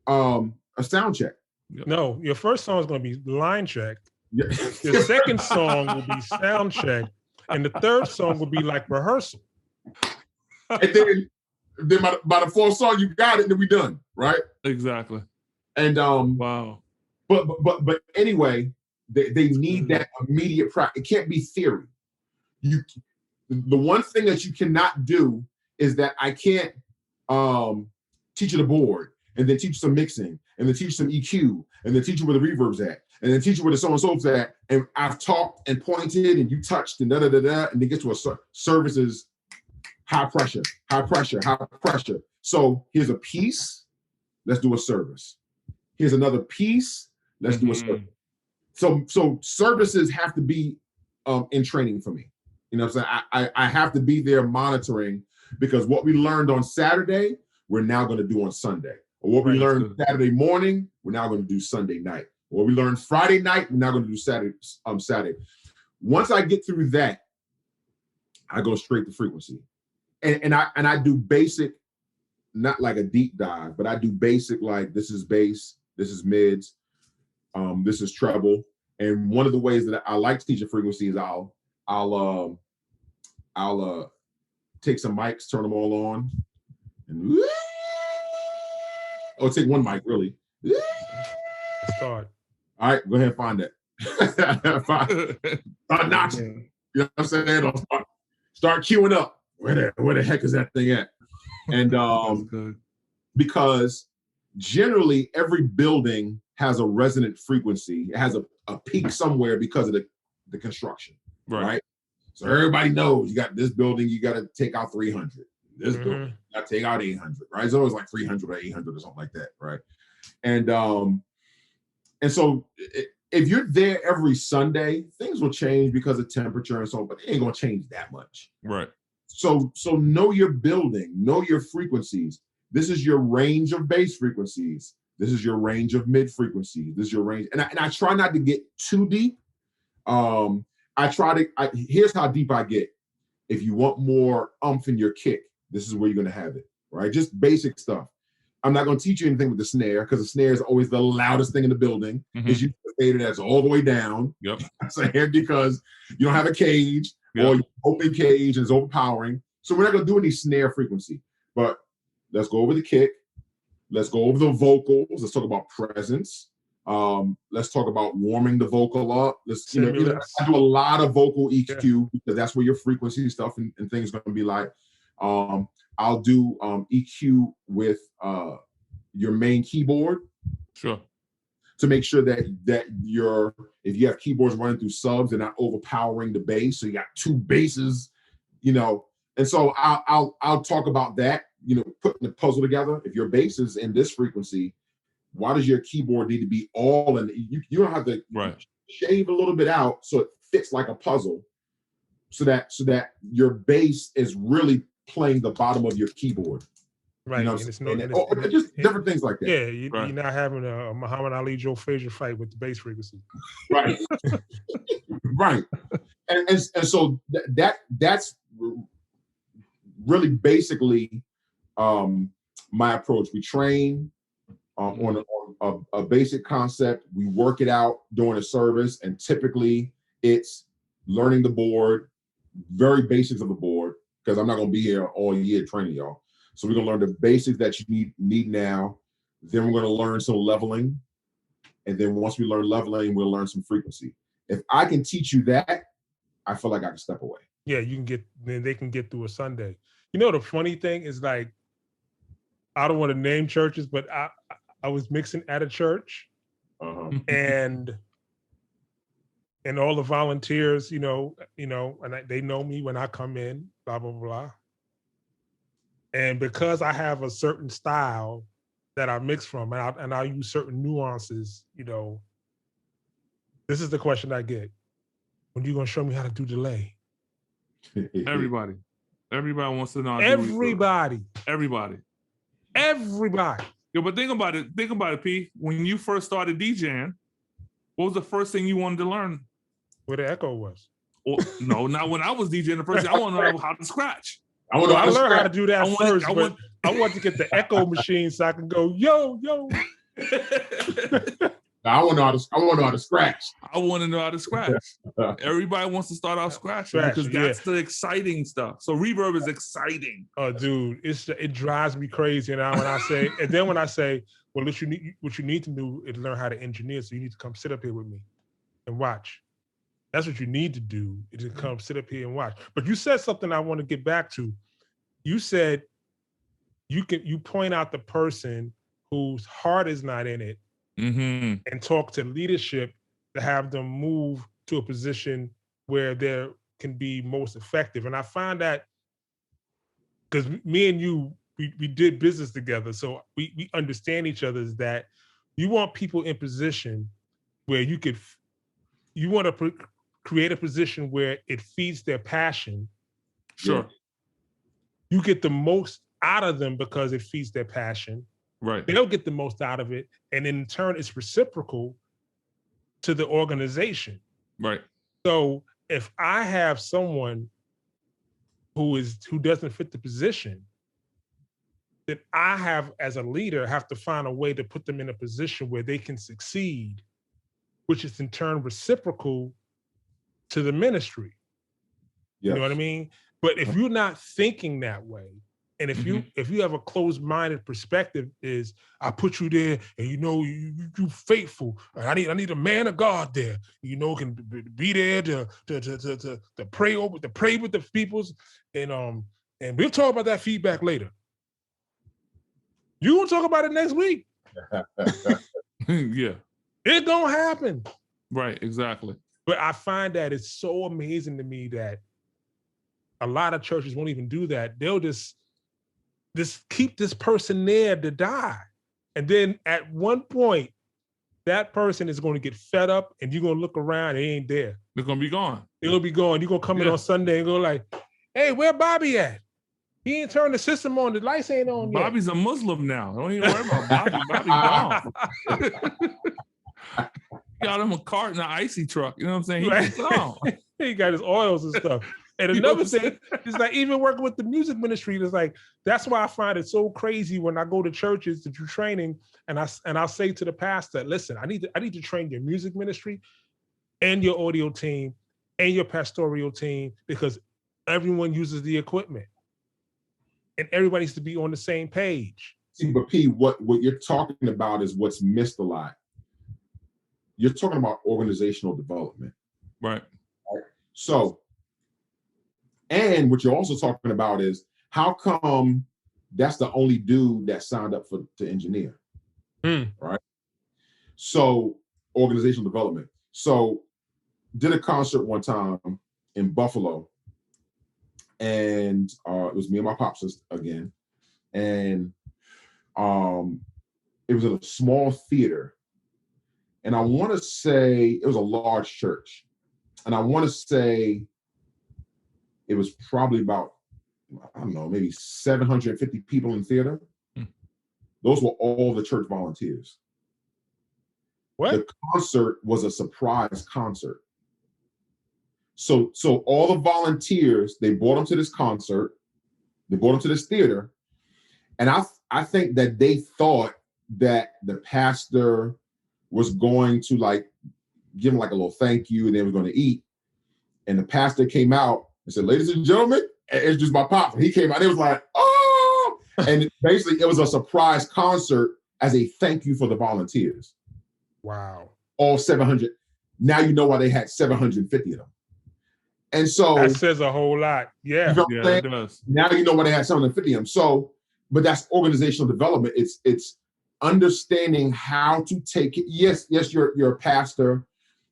a sound check. No, your first song is gonna be line check. Yeah. Your second song will be sound check, and the third song will be like rehearsal. And then by the fourth song, you got it, and then we done, right? Exactly. And wow. But anyway, they need that immediate practice. It can't be theory. The one thing that you cannot do is that I can't teach you the board and then teach you some mixing and then teach you some EQ and then teach you where the reverb's at and then teach you where the so and so's at. And I've talked and pointed and you touched and da and then get to a service is high pressure. So here's a piece. Let's do a service. Here's another piece. Let's do a service. So services have to be in training for me. You know what I'm saying? I have to be there monitoring, because what we learned on Saturday, we're now going to do on Sunday. Or what we learned Saturday morning, we're now going to do Sunday night. Or what we learned Friday night, we're now going to do Saturday. Once I get through that, I go straight to frequency. And I do basic, not like a deep dive, but I do basic, like this is bass, this is mids, this is treble. And one of the ways that I like to teach a frequency is I'll take some mics, turn them all on, and take one mic really. Start. All right, go ahead and find that. Start notching. You know what I'm saying? Start queuing up. Where the heck is that thing at? And because generally every building has a resonant frequency. It has a peak somewhere because of the construction, right? So everybody knows you got this building, you got to take out 300. This building, you got to take out 800, right? It's always like 300 or 800 or something like that, right? And so if you're there every Sunday, things will change because of temperature and so on, but it ain't gonna change that much, right? So know your building, know your frequencies. This is your range of bass frequencies. This is your range of mid frequencies. This is your range, and I try not to get too deep. Here's how deep I get. If you want more oomph in your kick, this is where you're gonna have it, right? Just basic stuff. I'm not going to teach you anything with the snare because the snare is always the loudest thing in the building. Is you fade it as all the way down. Yep. So because you don't have a cage or you open cage and it's overpowering. So we're not going to do any snare frequency. But let's go over the kick. Let's go over the vocals. Let's talk about presence. Let's talk about warming the vocal up. Let's, I do a lot of vocal EQ because that's where your frequency stuff and things are going to be like. I'll do EQ with your main keyboard. Sure. To make sure that if you have keyboards running through subs, they're not overpowering the bass. So you got two basses, And so I'll talk about that, putting the puzzle together. If your bass is in this frequency, why does your keyboard need to be all in? You don't have to shave a little bit out so it fits like a puzzle, so that your bass is really playing the bottom of your keyboard. Right. Just different things like that. Yeah, you're not having a Muhammad Ali Joe Frazier fight with the bass frequency. Right. Right. And so that's really basically my approach. We train on a basic concept. We work it out during a service, and typically it's learning the board, very basics of the board, because I'm not going to be here all year training y'all. So we're going to learn the basics that you need now. Then we're going to learn some leveling. And then once we learn leveling, we'll learn some frequency. If I can teach you that, I feel like I can step away. Yeah, then they can get through a Sunday. The funny thing is, like, I don't want to name churches, but I was mixing at a church, and all the volunteers, and they know me when I come in, blah, blah, blah. And because I have a certain style that I mix from, and I use certain nuances, this is the question I get. When are you going to show me how to do delay? Everybody wants to know. Everybody. Yeah, but think about it, P. When you first started DJing, what was the first thing you wanted to learn? Where the echo was. No, not when I was DJing. The first thing I want to know how to scratch. I learned how to do that first. I want to get the echo machine so I can go, yo. I want to know how to scratch. I want to know how to scratch. Everybody wants to start off scratching because that's the exciting stuff. So reverb is exciting. Oh, dude, it drives me crazy. And when I say, well, what you need to do is learn how to engineer. So you need to come sit up here with me and watch. That's what you need to do, is to come sit up here and watch. But you said something I want to get back to. You said you point out the person whose heart is not in it, and talk to leadership to have them move to a position where they can be most effective. And I find that because me and you, we did business together, so we understand each other, is that you want people in position where you want to create a position where it feeds their passion. Sure. You get the most out of them because it feeds their passion. Right. They'll get the most out of it. And in turn, it's reciprocal to the organization. Right. So if I have someone who doesn't fit the position, then I have, as a leader, have to find a way to put them in a position where they can succeed, which is in turn reciprocal to the ministry. Yes. You know what I mean? But if you're not thinking that way, and if you have a closed-minded perspective, is I put you there, and you faithful. I need a man of God there. Can be there to pray with the peoples, and we'll talk about that feedback later. You gonna talk about it next week? Yeah, it don't happen. Right, exactly. But I find that it's so amazing to me that a lot of churches won't even do that. They'll just keep this person there to die. And then at one point, that person is going to get fed up, and you're going to look around, and he ain't there. They're going to be gone. They're going to be gone. You're going to come in on Sunday and go like, hey, where Bobby at? He ain't turned the system on. The lights ain't on yet. Bobby's a Muslim now. Don't even worry about Bobby. Bobby's gone. Got him a cart in an icy truck. You know what I'm saying? He's gone. He got his oils and stuff. And another thing is like even working with the music ministry, is like that's why I find it so crazy when I go to churches to do training, and I'll say to the pastor, listen, I need to train your music ministry and your audio team and your pastoral team, because everyone uses the equipment and everybody needs to be on the same page. See, but P, what you're talking about is what's missed a lot. You're talking about organizational development. Right. So, and what you're also talking about is how come that's the only dude that signed up to engineer, right? So, organizational development. So, did a concert one time in Buffalo, and it was me and my pops again, and it was in a small theater, and I want to say it was a large church, and I want to say it was probably about, I don't know, maybe 750 people in the theater. Those were all the church volunteers. What? The concert was a surprise concert. So all the volunteers, they brought them to this concert, they brought them to this theater, and I think that they thought that the pastor was going to like give them like a little thank you, and they were going to eat. And the pastor came out and said, "Ladies and gentlemen," and it's just my pop. And he came out, it was like, "Oh!" And basically, it was a surprise concert as a thank you for the volunteers. Wow. All 700. Now you know why they had 750 of them. And so that says a whole lot. Yeah. You know what I'm saying? It does. Now you know why they had 750 of them. So, but that's organizational development. It's understanding how to take it. Yes, you're a pastor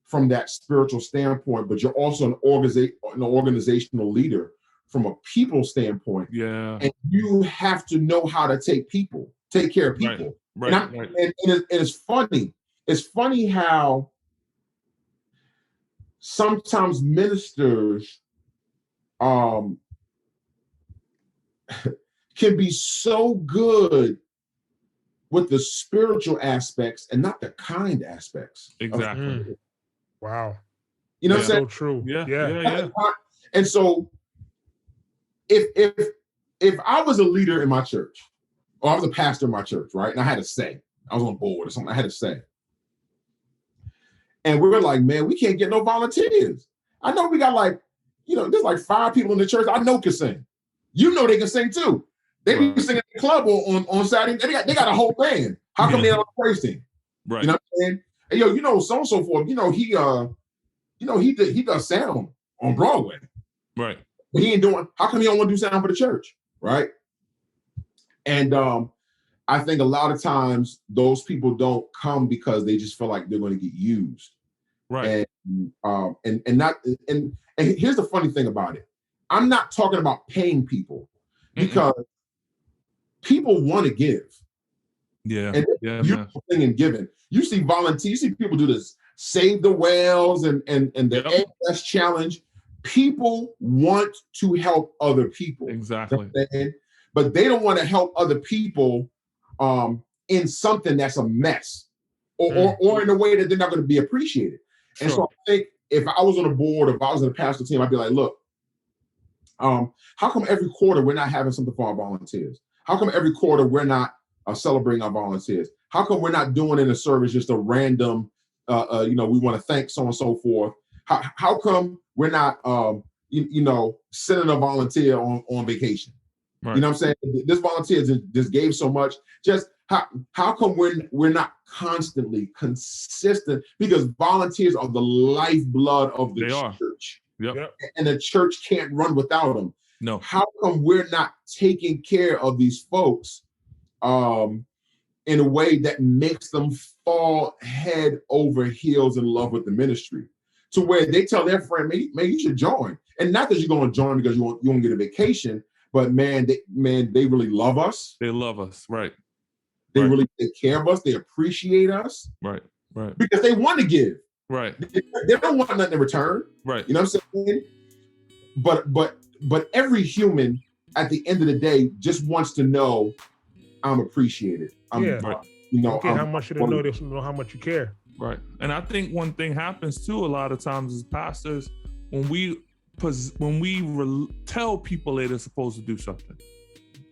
from that spiritual standpoint, but you're also an organizational leader from a people standpoint. Yeah. And you have to know how to take care of people. Right. And it's funny. It's funny how sometimes ministers can be so good with the spiritual aspects and not the kind aspects. Exactly. Wow. You know what I'm saying? So true. Yeah. And so if I was a leader in my church, or I was a pastor in my church, right? And I had a say, I was on board or something, I had a say. And we were like, man, we can't get no volunteers. I know we got like, there's like 5 people in the church I know can sing. You know they can sing too. They be singing at the club on Saturday. They got a whole band. How come they don't praise team? Right. You know what I'm saying? Hey, so and so forth. He does sound on Broadway. Right. But he ain't doing. How come he don't want to do sound for the church? Right. And I think a lot of times those people don't come because they just feel like they're going to get used. Right. And here's the funny thing about it. I'm not talking about paying people because people want to give. Yeah. And beautiful thing in giving. You see volunteers, you see people do this, Save the Whales and the AS Challenge. People want to help other people. Exactly. But they don't want to help other people in something that's a mess or in a way that they're not going to be appreciated. Sure. And so I think if I was on a board, if I was in a pastor team, I'd be like, look, how come every quarter we're not having something for our volunteers? How come every quarter we're not celebrating our volunteers? How come we're not doing in a service just a random, we want to thank so and so forth? How come we're not, sending a volunteer on vacation? Right. You know what I'm saying? This volunteer just gave so much. Just how come we're not constantly consistent? Because volunteers are the lifeblood of the church. Yep. And the church can't run without them. No. How come we're not taking care of these folks in a way that makes them fall head over heels in love with the ministry, to where they tell their friend, man, you should join. And not that you're going to join because you want to get a vacation, but man, they really love us. They love us, right? They really take care of us. They appreciate us, right? Because they want to give, right? They don't want nothing in return, right? You know what I'm saying? But every human at the end of the day just wants to know I'm appreciated. How much you know, they know how much you care. Right. And I think one thing happens too a lot of times as pastors, when we tell people that they're supposed to do something.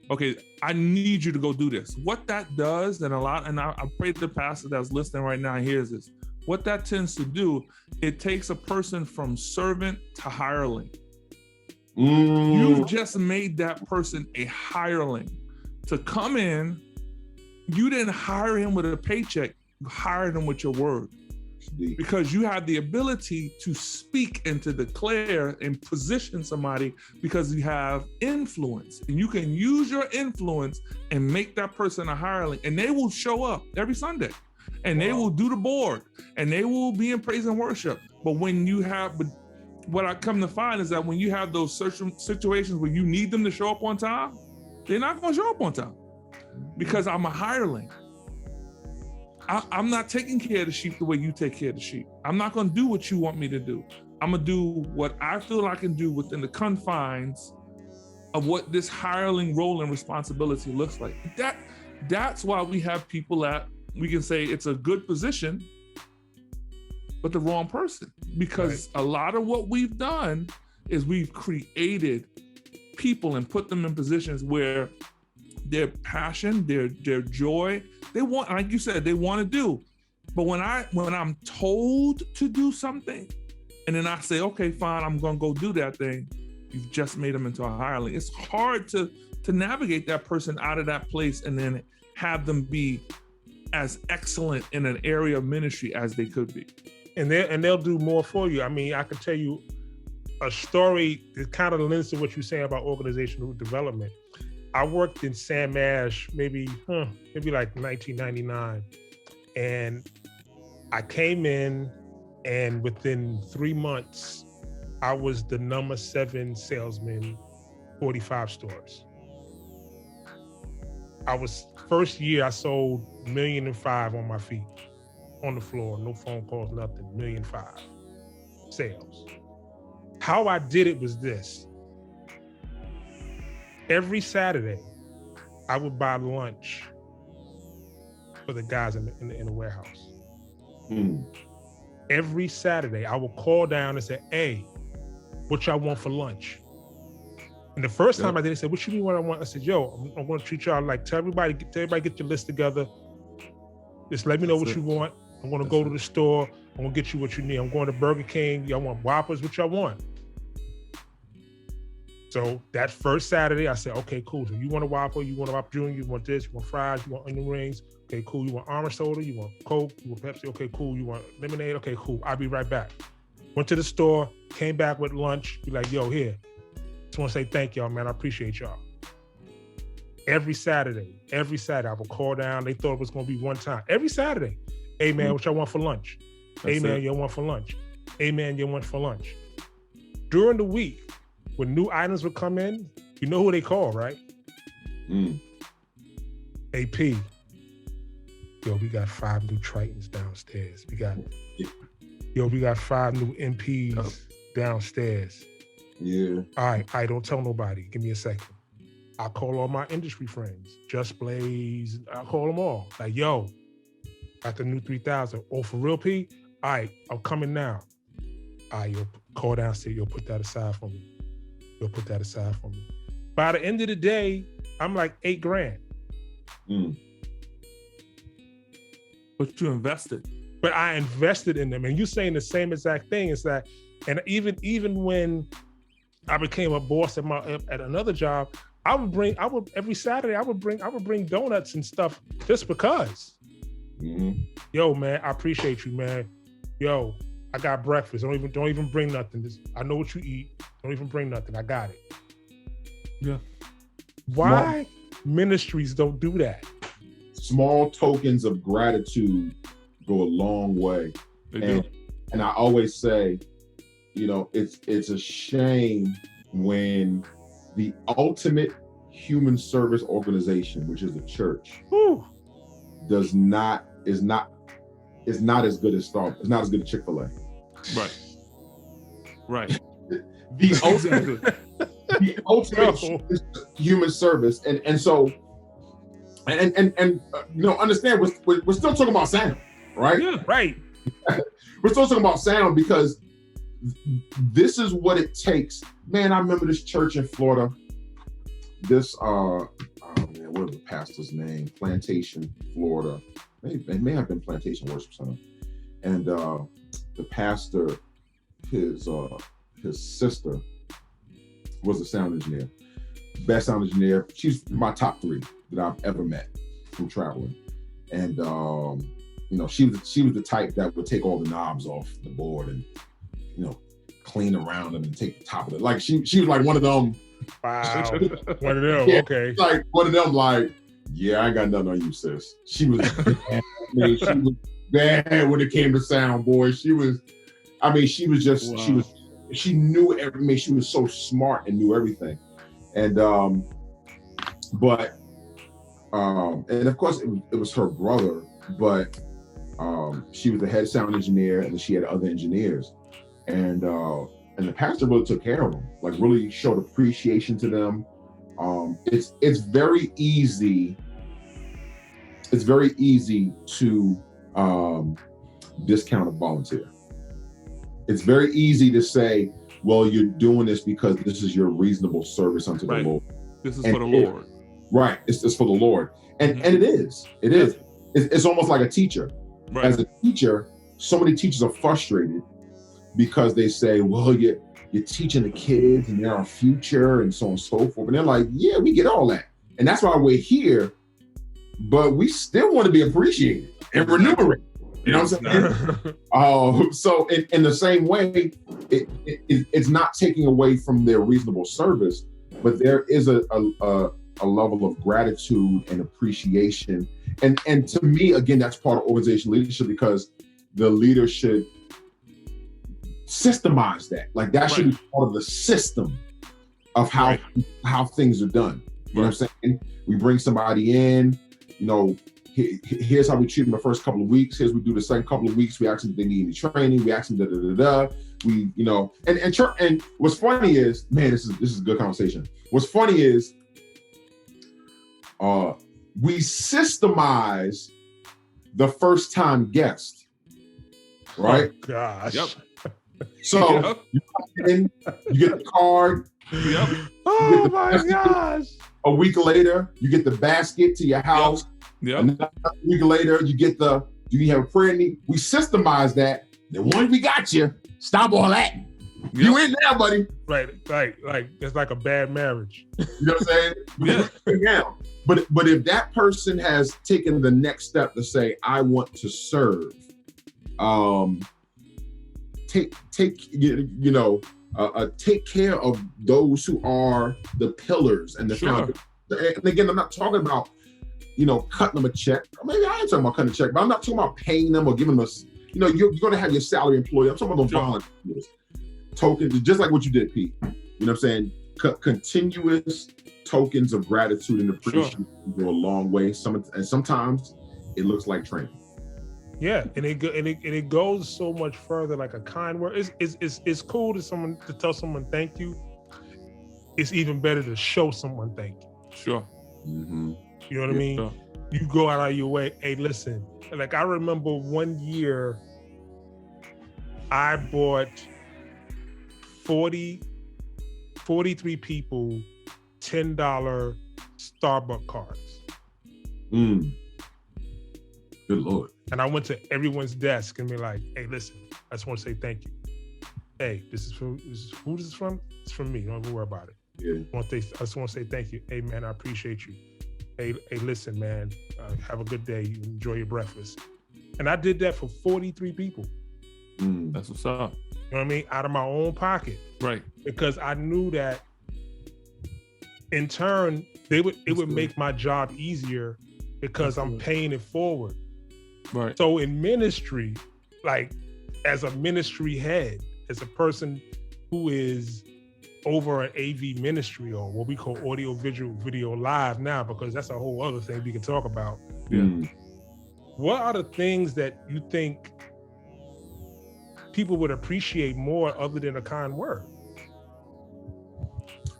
Okay, I need you to go do this. What that does, and I pray the pastor that's listening right now hears this. What that tends to do, it takes a person from servant to hireling. You've just made that person a hireling to come in. You didn't hire him with a paycheck, you hired him with your word. Because you have the ability to speak and to declare and position somebody because you have influence. And you can use your influence and make that person a hireling. And they will show up every Sunday. And they will do the board. And they will be in praise and worship. But what I come to find is that when you have those situations where you need them to show up on time, they're not going to show up on time. Because I'm a hireling. I'm not taking care of the sheep the way you take care of the sheep. I'm not going to do what you want me to do. I'm going to do what I feel I can do within the confines of what this hireling role and responsibility looks like. That's why we have people that we can say it's a good position, but the wrong person. Because a lot of what we've done is we've created people and put them in positions where their passion, their joy, they want, like you said, they want to do. But when I'm told to do something, and then I say, okay, fine, I'm gonna go do that thing, you've just made them into a hireling. It's hard to navigate that person out of that place and then have them be as excellent in an area of ministry as they could be. And they'll do more for you. I mean, I could tell you a story that kind of lends to what you're saying about organizational development. I worked in San Mash maybe like 1999, and I came in, and within 3 months, I was the number 7 salesman, 45 stores. First year I sold $1.5 million on my feet, on the floor, no phone calls, nothing, $1.5 million sales. How I did it was this. Every Saturday, I would buy lunch for the guys in the warehouse. Every Saturday, I would call down and say, hey, what y'all want for lunch? And the first time I did it, they said, what you mean what I want? I said, yo, I'm going to treat y'all like, tell everybody get your list together. Just let me know what you want. I'm going to go to the store. I'm going to get you what you need. I'm going to Burger King. Y'all want Whoppers? What y'all want? So that first Saturday, I said, okay, cool. So you want a Whopper, you want a Whopper Junior, you want this, you want fries, you want onion rings. Okay, cool. You want orange soda, you want Coke, you want Pepsi. Okay, cool. You want lemonade. Okay, cool. I'll be right back. Went to the store, came back with lunch. Be like, yo, here. Just want to say thank y'all, man. I appreciate y'all. Every Saturday, I would call down. They thought it was going to be one time. Every Saturday. Hey, man, what y'all want for lunch? Hey, man, y'all want for lunch? Hey, man, you want for lunch? During the week, when new items would come in, you know who they call, right? AP. Yo, we got 5 new Tritons downstairs. We got 5 new MPs downstairs. Yeah. All right, don't tell nobody. Give me a second. I call all my industry friends, Just Blaze. I call them all. Like, yo, got the new 3000. Oh, for real, P? All right, I'm coming now. All right, you'll call downstairs. You'll put that aside for me. By the end of the day, I'm like $8,000. But you invested. But I invested in them. And you're saying the same exact thing. It's that, and even when I became a boss at another job, every Saturday I would bring donuts and stuff just because. Yo, man, I appreciate you, man. Yo, I got breakfast. Don't even bring nothing. I know what you eat. Don't even bring nothing. I got it. Yeah. Why ministries don't do that? Small tokens of gratitude go a long way. And I always say, it's a shame when the ultimate human service organization, which is the church, is not as good as Starbucks. It's not as good as Chick-fil-A. Right. The ultimate human service, and so understand we're still talking about sound, right? Yeah, right. We're still talking about sound because this is what it takes. Man, I remember this church in Florida. This oh man, what was the pastor's name? Plantation, Florida. It may have been Plantation Worship Center. And the pastor, his sister was a sound engineer. Best sound engineer. She's my top 3 that I've ever met from traveling. And she was the type that would take all the knobs off the board and clean around them and take the top of it. Like she was like one of them. Wow. One of them. Yeah, okay. Like one of them. Like, yeah, I ain't got nothing on you, sis. She was bad. She was bad when it came to sound, boy. She was just wow. She knew everything. She was so smart and knew everything. And and of course it was her brother, but she was the head sound engineer, and then she had other engineers, and the pastor really took care of them, like really showed appreciation to them. It's very easy to discount a volunteer. It's very easy to say, well, you're doing this because this is your reasonable service unto the Lord. This is for the Lord. Right. It's for the Lord. And it is. It is. It's almost like a teacher. Right. As a teacher, so many teachers are frustrated because they say, well, you're teaching the kids and they're our future and so on and so forth. And they're like, yeah, we get all that. And that's why we're here. But we still want to be appreciated and remunerated. You know what I'm saying? So in the same way, it's not taking away from their reasonable service, but there is a level of gratitude and appreciation. And to me, again, that's part of organizational leadership, because the leader should systemize that. Like that should be part of the system of how things are done. You know what I'm saying? We bring somebody in, here's how we treat them the first couple of weeks. Here's what we do the second couple of weeks. We ask them if they need any training. We ask them We, and what's funny is, man, this is a good conversation. What's funny is, we systemize the first-time guest, right? Oh, gosh. Yep. So you come in, you get the card. Yep. Oh my gosh. A week later, you get the basket to your house. Yep. Another week later, you get do you have a prayer need? We systemize that. Then once we got you, stop all that. Yep. You in there, buddy. Right. Like it's like a bad marriage. You know what I'm saying? Yeah. But if that person has taken the next step to say, I want to serve, take care of those who are the pillars and the foundation. And again, I'm not talking about, cutting them a check. Maybe I am talking about cutting a check, but I'm not talking about paying them or giving them you're going to have your salary employee. I'm talking about volunteers, tokens, just like what you did, Pete. You know what I'm saying? Continuous tokens of gratitude and appreciation go a long way. Sometimes it looks like training. Yeah, and it goes so much further. Like a kind word. It's cool to tell someone thank you. It's even better to show someone thank you. Sure. Mm-hmm. You know what I mean? Sure. You go out of your way. Hey, listen. Like I remember one year, I bought 43 people $10 Starbucks cards. Good Lord. And I went to everyone's desk and be like, hey, listen, I just want to say thank you. Hey, who this is from? It's from me. Don't even worry about it. Yeah. I just want to say thank you. Hey, man, I appreciate you. Hey, listen, man, have a good day. You enjoy your breakfast. And I did that for 43 people. That's what's up. You know what I mean? Out of my own pocket. Right. Because I knew that in turn, it would make my job easier because I'm paying it forward. Right. So in ministry, like as a ministry head, as a person who is over an AV ministry, or what we call audio, visual, video live now, because that's a whole other thing we can talk about. Yeah. What are the things that you think people would appreciate more other than a kind word?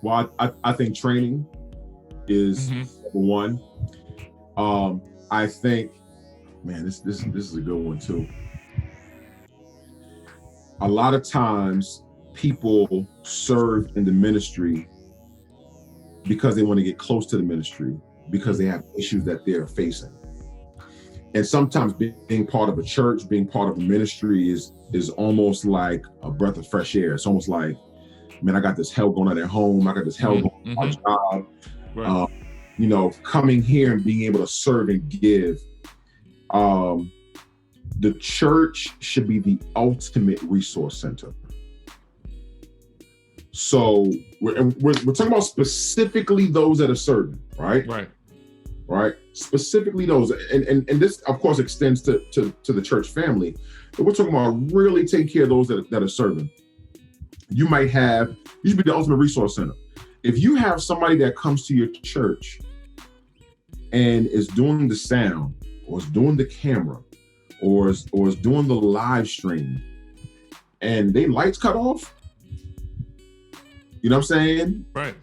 Well, I think training is number one. I think, man, this is a good one too. a lot of times people serve in the ministry because they want to get close to the ministry, because they have issues that they're facing. And sometimes being part of a church, being part of a ministry is almost like a breath of fresh air. It's almost like, man, I got this hell going on at home. I got this hell going on at my job. Right. You know, coming here and being able to serve and give. The church should be the ultimate resource center. So we're talking about specifically those that are serving, right? Right. Specifically those, and this of course extends to the church family, but we're talking about really taking care of those that are serving. You should be the ultimate resource center. If you have somebody that comes to your church and is doing the sound, or is doing the camera, or is doing the live stream, and they lights cut off, you know what I'm saying? Right.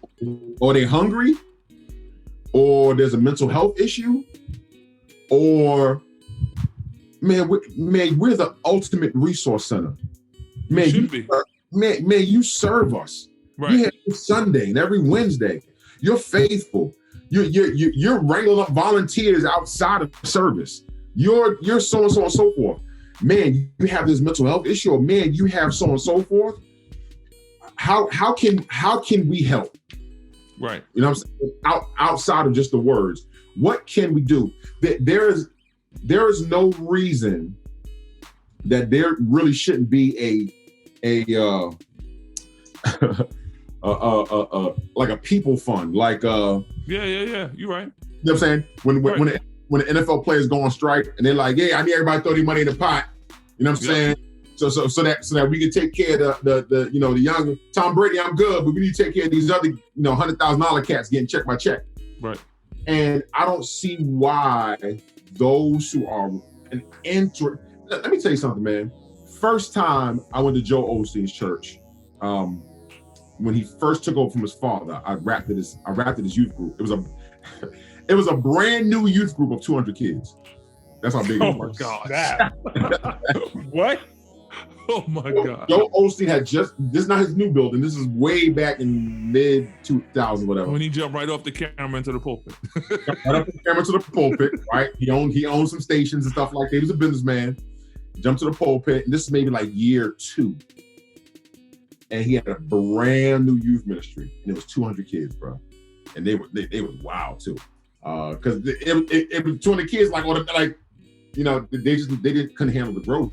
Or they hungry, or there's a mental health issue, or man, we're the ultimate resource center. Man, you serve us. Right. You have every Sunday and every Wednesday. You're faithful. You're wrangling up volunteers outside of service. You're so and so and so forth. Man, you have this mental health issue, or man, you have so and so forth. How can we help? Right. You know what I'm saying? Outside of just the words, what can we do? There is no reason that there really shouldn't be a like a people fund, like yeah, you're right. You know what I'm saying? When the NFL players go on strike and they're like, yeah, I need everybody to throw their money in the pot. You know what I'm saying? So that we can take care of the young Tom Brady. I'm good, but we need to take care of these other $100,000 cats getting check by check. Right. And I don't see why those who are let me tell you something, man. First time I went to Joe Osteen's church, when he first took over from his father, I rapped at his youth group. It was a brand new youth group of 200 kids. That's how big it was. Oh my God. What? Oh my God. Joe Osteen had this is not his new building. This is way back in mid 2000, whatever. When he jumped right off the camera into the pulpit. Right off the camera to the pulpit, right? He owned some stations and stuff like that. He was a businessman. Jumped to the pulpit, and this is maybe like year 2. And he had a brand new youth ministry, and it was 200 kids, bro. And they was wild too, because it was 200 kids, they couldn't handle the growth.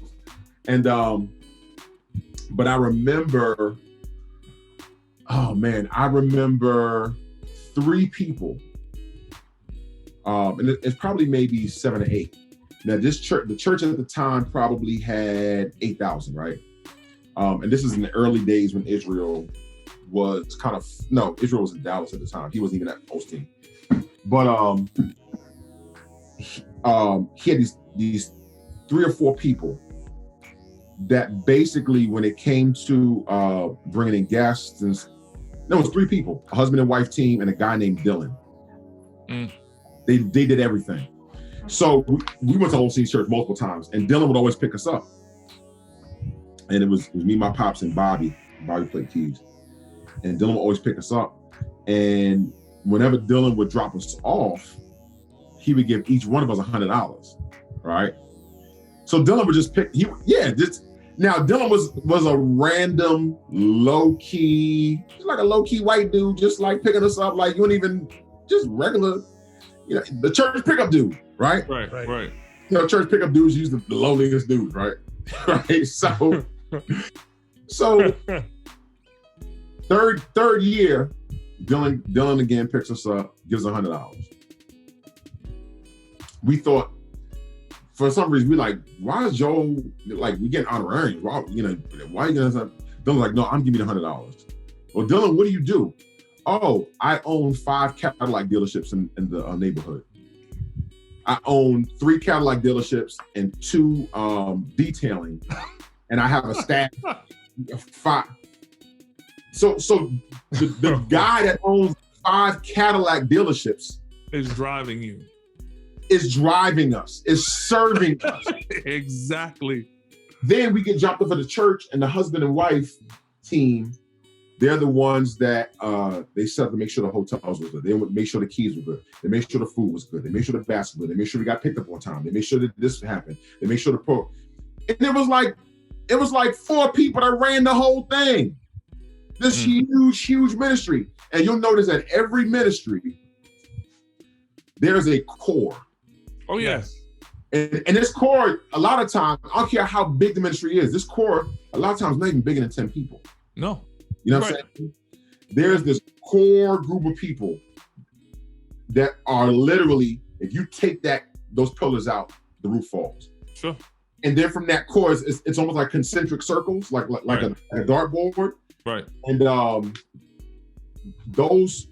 And but I remember 3 people, and it's probably maybe 7 or 8. Now the church at the time probably had 8,000, right? And this is in the early days when Israel was Israel was in Dallas at the time. He wasn't even at Osteen. But he had these 3 or 4 people that basically, when it came to bringing in guests, and there was 3 people, a husband and wife team, and a guy named Dylan. They did everything. So we went to Osteen's church multiple times, and Dylan would always pick us up. And it was me, my pops, and Bobby. Bobby played keys. And Dylan would always pick us up. And whenever Dylan would drop us off, he would give each one of us $100, right? So Dylan would just pick, now Dylan was a random, low-key, just like a low-key white dude, just like picking us up, like you wouldn't even, just regular, the church pickup dude, right? Right. Church pickup dudes use the lowliest dudes, right? Right, so third year, Dylan again picks us up, gives $100. We thought, for some reason, we like, why is Joe, like, we getting honorariums? Why are you getting something? Dylan's like, no, I'm giving you the $100. Well, Dylan, what do you do? Oh, I own 5 Cadillac dealerships in the neighborhood. I own 3 Cadillac dealerships and 2 detailing, and I have a staff of 5. So the guy that owns 5 Cadillac dealerships is driving you. Is driving us, is serving us. Exactly. Then we get dropped off at the church, and the husband and wife team, they're the ones that they set up to make sure the hotels was good. They would make sure the keys were good. They make sure the food was good. They make sure the baths were good. They make sure we got picked up on time. They make sure that this happened. They make sure and it was like 4 people that ran the whole thing. This huge ministry. And you'll notice that every ministry, there's a core. Oh, yes. And this core, a lot of times, I don't care how big the ministry is, this core, a lot of times, not even bigger than 10 people. No. You know what I'm saying? There's this core group of people that are literally, if you take those pillars out, the roof falls. Sure. And then from that core, it's almost like concentric circles, like a dartboard. Right. And those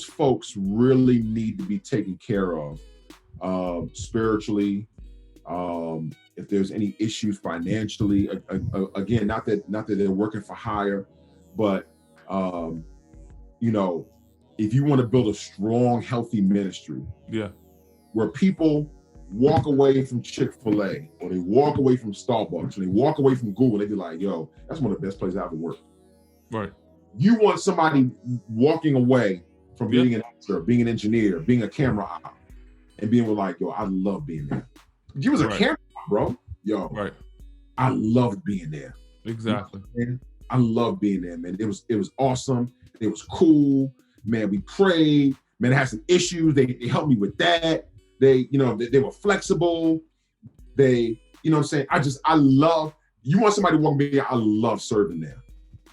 folks really need to be taken care of spiritually. If there's any issues financially, again, not that they're working for hire, but you know, if you want to build a strong, healthy ministry, where people walk away from Chick-fil-A, or they walk away from Starbucks, or they walk away from Google, they be like, yo, that's one of the best places I ever worked. Right. You want somebody walking away from being an actor, being an engineer, being a camera op, and being like, yo, I love being there. You was a camera op, bro. Yo, I loved being there. Exactly. You know, I loved being there, man. It was awesome. It was cool. Man, we prayed. Man, I had some issues. They helped me with that. They were flexible. They, you know what I'm saying? I love, you want somebody to walk me, I love serving there.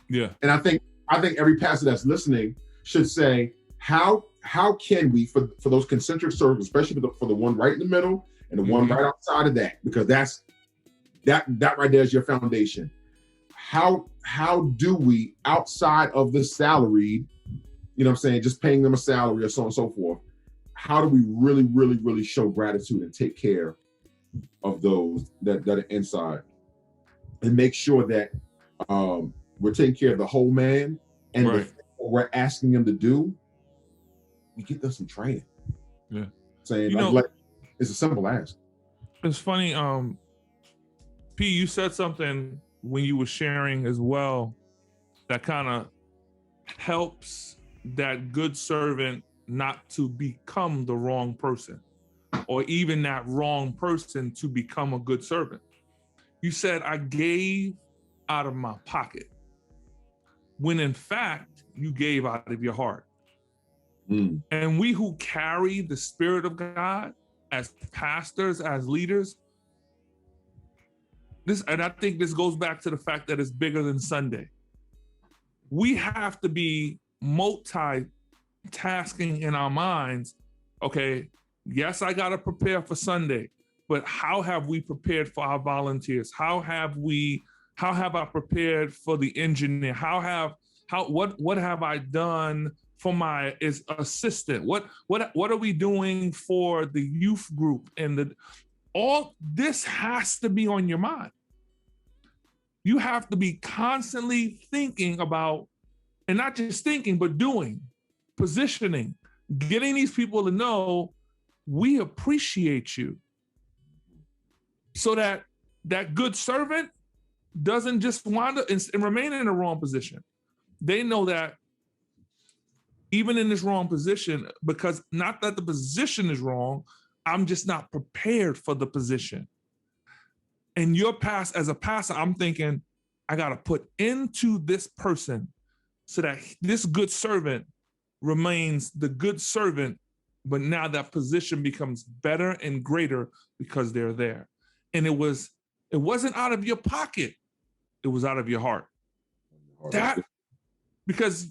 Yeah. And I think every pastor that's listening should say, how can we, for those concentric circles, especially for the one right in the middle and the one right outside of that, because that right there is your foundation. How do we, outside of the salaried, you know what I'm saying, just paying them a salary or so on and so forth, how do we really, really, really show gratitude and take care of those that are inside, and make sure that we're taking care of the whole man, and the thing we're asking them to do, we get them some training. Yeah. Saying like it's a simple ask. It's funny, P, you said something when you were sharing as well that kind of helps that good servant not to become the wrong person, or even that wrong person to become a good servant. You said, I gave out of my pocket, when in fact you gave out of your heart. And we who carry the Spirit of God as pastors, as leaders, and I think this goes back to the fact that it's bigger than Sunday. We have to be multitasking in our minds. Okay, yes, I got to prepare for Sunday, but how have we prepared for our volunteers? How have I prepared for the engineer? What have I done for my assistant? What are we doing for the youth group? And all this has to be on your mind. You have to be constantly thinking about, and not just thinking, but doing, positioning, getting these people to know we appreciate you, so that that good servant doesn't just wind up and remain in the wrong position. They know that even in this wrong position, because not that the position is wrong, I'm just not prepared for the position. And as a pastor, I'm thinking, I got to put into this person so that this good servant remains the good servant, but now that position becomes better and greater because they're there. And it wasn't out of your pocket, it was out of your heart. Because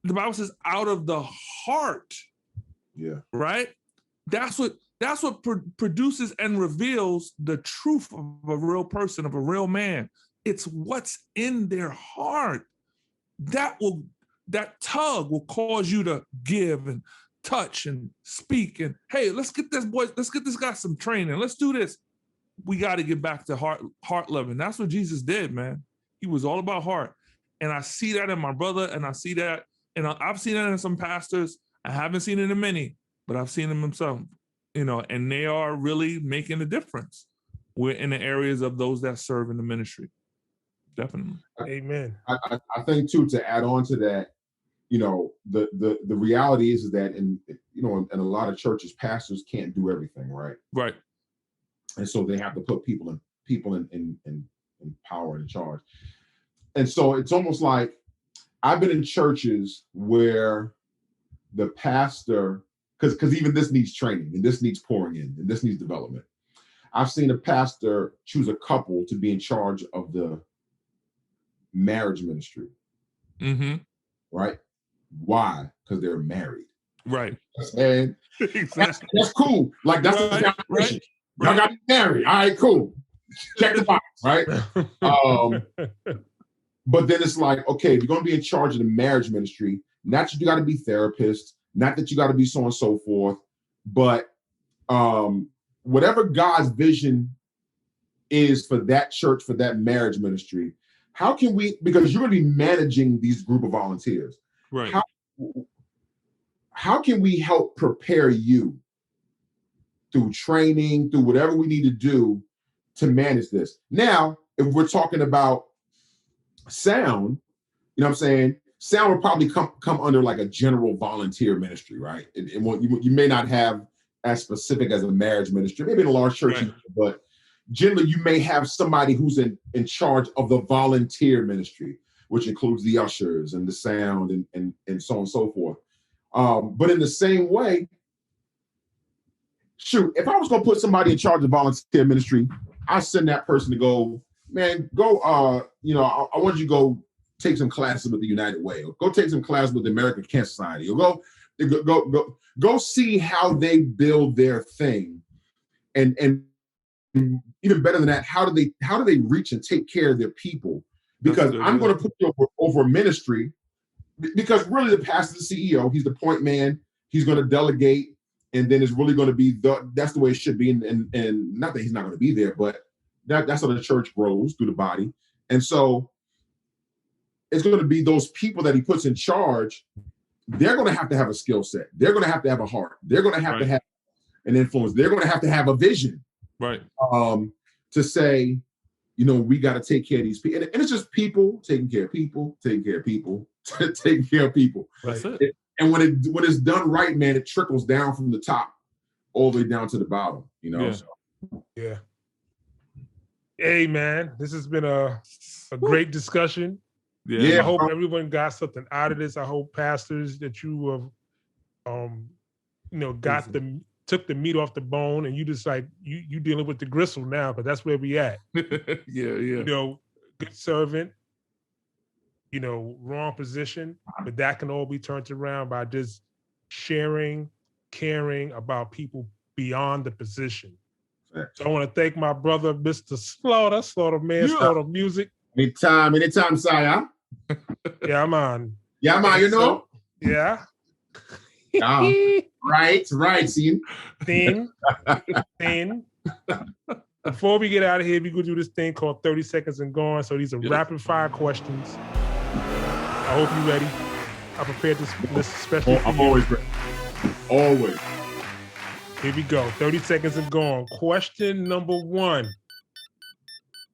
the Bible says out of the heart. Yeah. Right? That's what produces and reveals the truth of a real person, of a real man. It's what's in their heart. That tug will cause you to give and touch and speak and, hey, let's get this guy some training. Let's do this. We got to get back to heart loving. That's what Jesus did, man. He was all about heart. And I see that in my brother, and I see that, and I've seen that in some pastors. I haven't seen it in many, but I've seen them in some, and they are really making a difference. we're in the areas of those that serve in the ministry. Definitely. Amen. I think too, to add on to that, you know, the reality is that in a lot of churches, pastors can't do everything, right? Right. And so they have to put people in power and in charge. And so it's almost like I've been in churches where the pastor, because even this needs training and this needs pouring in and this needs development. I've seen a pastor choose a couple to be in charge of the marriage ministry. Mm-hmm. Right? Why? Because they're married. Right. And exactly. that's cool. Like that's the definition. Y'all got married. All right, cool. Check the box, right? But then it's like, okay, if you're going to be in charge of the marriage ministry, not that you got to be therapist, not that you got to be so and so forth, but whatever God's vision is for that church, for that marriage ministry, how can we, because you're going to be managing these group of volunteers, right? How can we help prepare you through training, through whatever we need to do to manage this? Now, if we're talking about sound, you know what I'm saying? Sound would probably come under like a general volunteer ministry, right? You may not have as specific as a marriage ministry, maybe in a large church, right, but generally you may have somebody who's in charge of the volunteer ministry, which includes the ushers and the sound and so on and so forth. But in the same way, shoot, if I was going to put somebody in charge of volunteer ministry, I send that person to go, man, go, I want you to go take some classes with the United Way, or go take some classes with the American Cancer Society, or go see how they build their thing. And even better than that, how do they reach and take care of their people? Because I'm going to put you over ministry, because really the pastor's the CEO, he's the point man, he's going to delegate, and then it's really going to be that's the way it should be. And not that he's not going to be there, but that's how the church grows through the body. And so it's going to be those people that he puts in charge. They're going to have a skill set. They're going to have a heart. They're going to have to have an influence. They're going to have a vision. Right. To say, we got to take care of these people. And it's just people taking care of people, taking care of people, taking care of people. That's it. And when it's done right, man, it trickles down from the top all the way down to the bottom, Yeah. So. Yeah. Hey, man, this has been a great discussion. Yeah. I hope everyone got something out of this. I hope pastors that you have, took the meat off the bone, and you just like you dealing with the gristle now, because that's where we at. Yeah. Good servant, wrong position, but that can all be turned around by just sharing, caring about people beyond the position. So I want to thank my brother, Mr. Slaughter Music. Anytime, Saya. Yeah, I'm on. Yeah, man, Yeah. Right, see? Thing. Before we get out of here, we're going to do this thing called 30 Seconds and Gone. So these are rapid fire questions. I hope you're ready. I prepared this list especially for you. I'm always ready. Always. Here we go. 30 Seconds and Gone. Question number 1.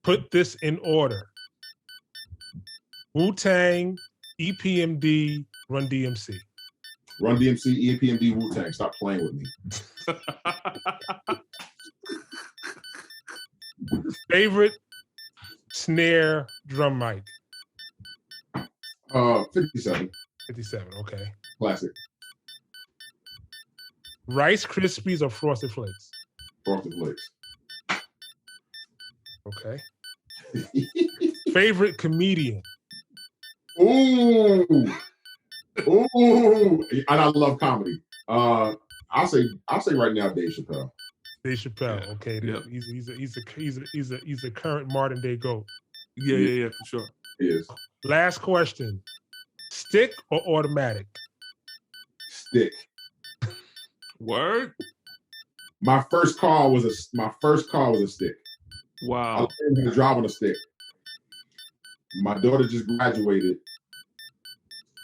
Put this in order. Wu-Tang, EPMD, Run DMC. Run DMC, EPMD, Wu-Tang. Stop playing with me. Favorite snare drum mic? 57. 57, okay. Classic. Rice Krispies or Frosted Flakes? Frosted Flakes. Okay. Favorite comedian? Ooh. And I love comedy. I'll say right now Dave Chappelle. Dave Chappelle. Yeah. Okay. Yeah. He's a current modern day GOAT. Yeah, for sure. He is. Last question. Stick or automatic? Stick. Word? My first car was a stick. Wow. I was able to drive on a stick. My daughter just graduated,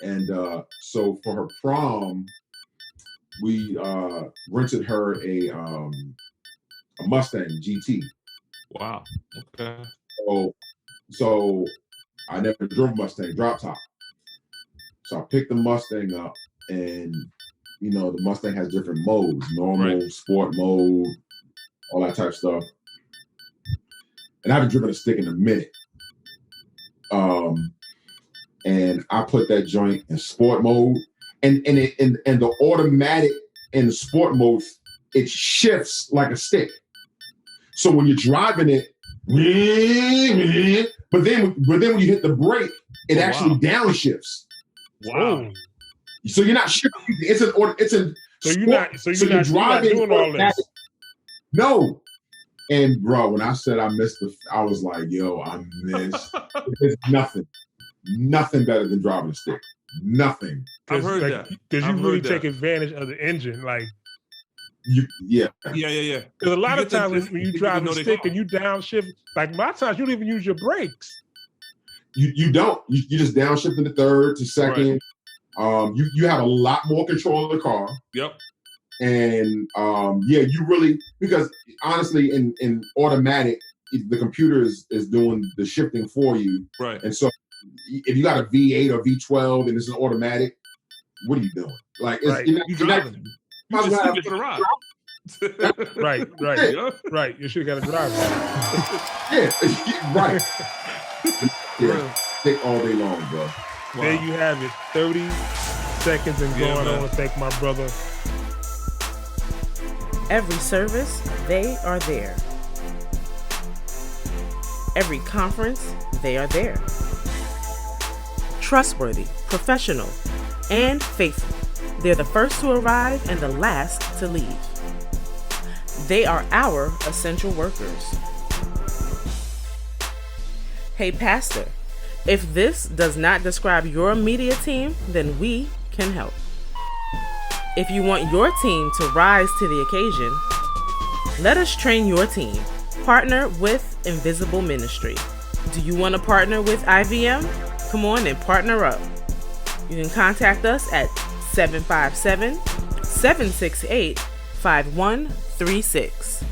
and so for her prom, we rented her a Mustang GT. Wow. Okay. So I never drove a Mustang drop top. So I picked the Mustang up, and the Mustang has different modes: normal, sport mode, all that type of stuff. And I haven't driven a stick in a minute. And I put that joint in sport mode, and the automatic in the sport mode, it shifts like a stick. So when you're driving it, but then when you hit the brake, it actually downshifts. Wow. So you're not shifting. It's an So you're not doing all this. No. And bro, when I said I missed I was like, yo, I missed. There's nothing better than driving a stick. Nothing. I've heard that. Because you really take advantage of the engine, like. Yeah. Because a lot of times when you drive a stick and you downshift, like a lot of times you don't even use your brakes. You don't. You just downshift in the third to second. Right. You have a lot more control of the car. Yep. And you really, because honestly, in automatic, the computer is doing the shifting for you. Right. And so if you got a V8 or V12 and it's an automatic, what are you doing? Like, you're driving. You just keep it for the ride. Right. You should have got a driver. Right. Stick all day long, bro. Wow. There you have it. 30 seconds and going. I want to thank my brother. Every service, they are there. Every conference, they are there. Trustworthy, professional, and faithful. They're the first to arrive and the last to leave. They are our essential workers. Hey, Pastor, if this does not describe your media team, then we can help. If you want your team to rise to the occasion, let us train your team. Partner with Invisible Ministry. Do you want to partner with IVM? Come on and partner up. You can contact us at 757-768-5136.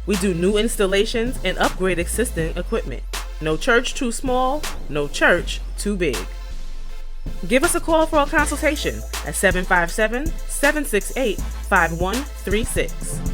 We do new installations and upgrade existing equipment. No church too small, no church too big. Give us a call for a consultation at 757-768-5136.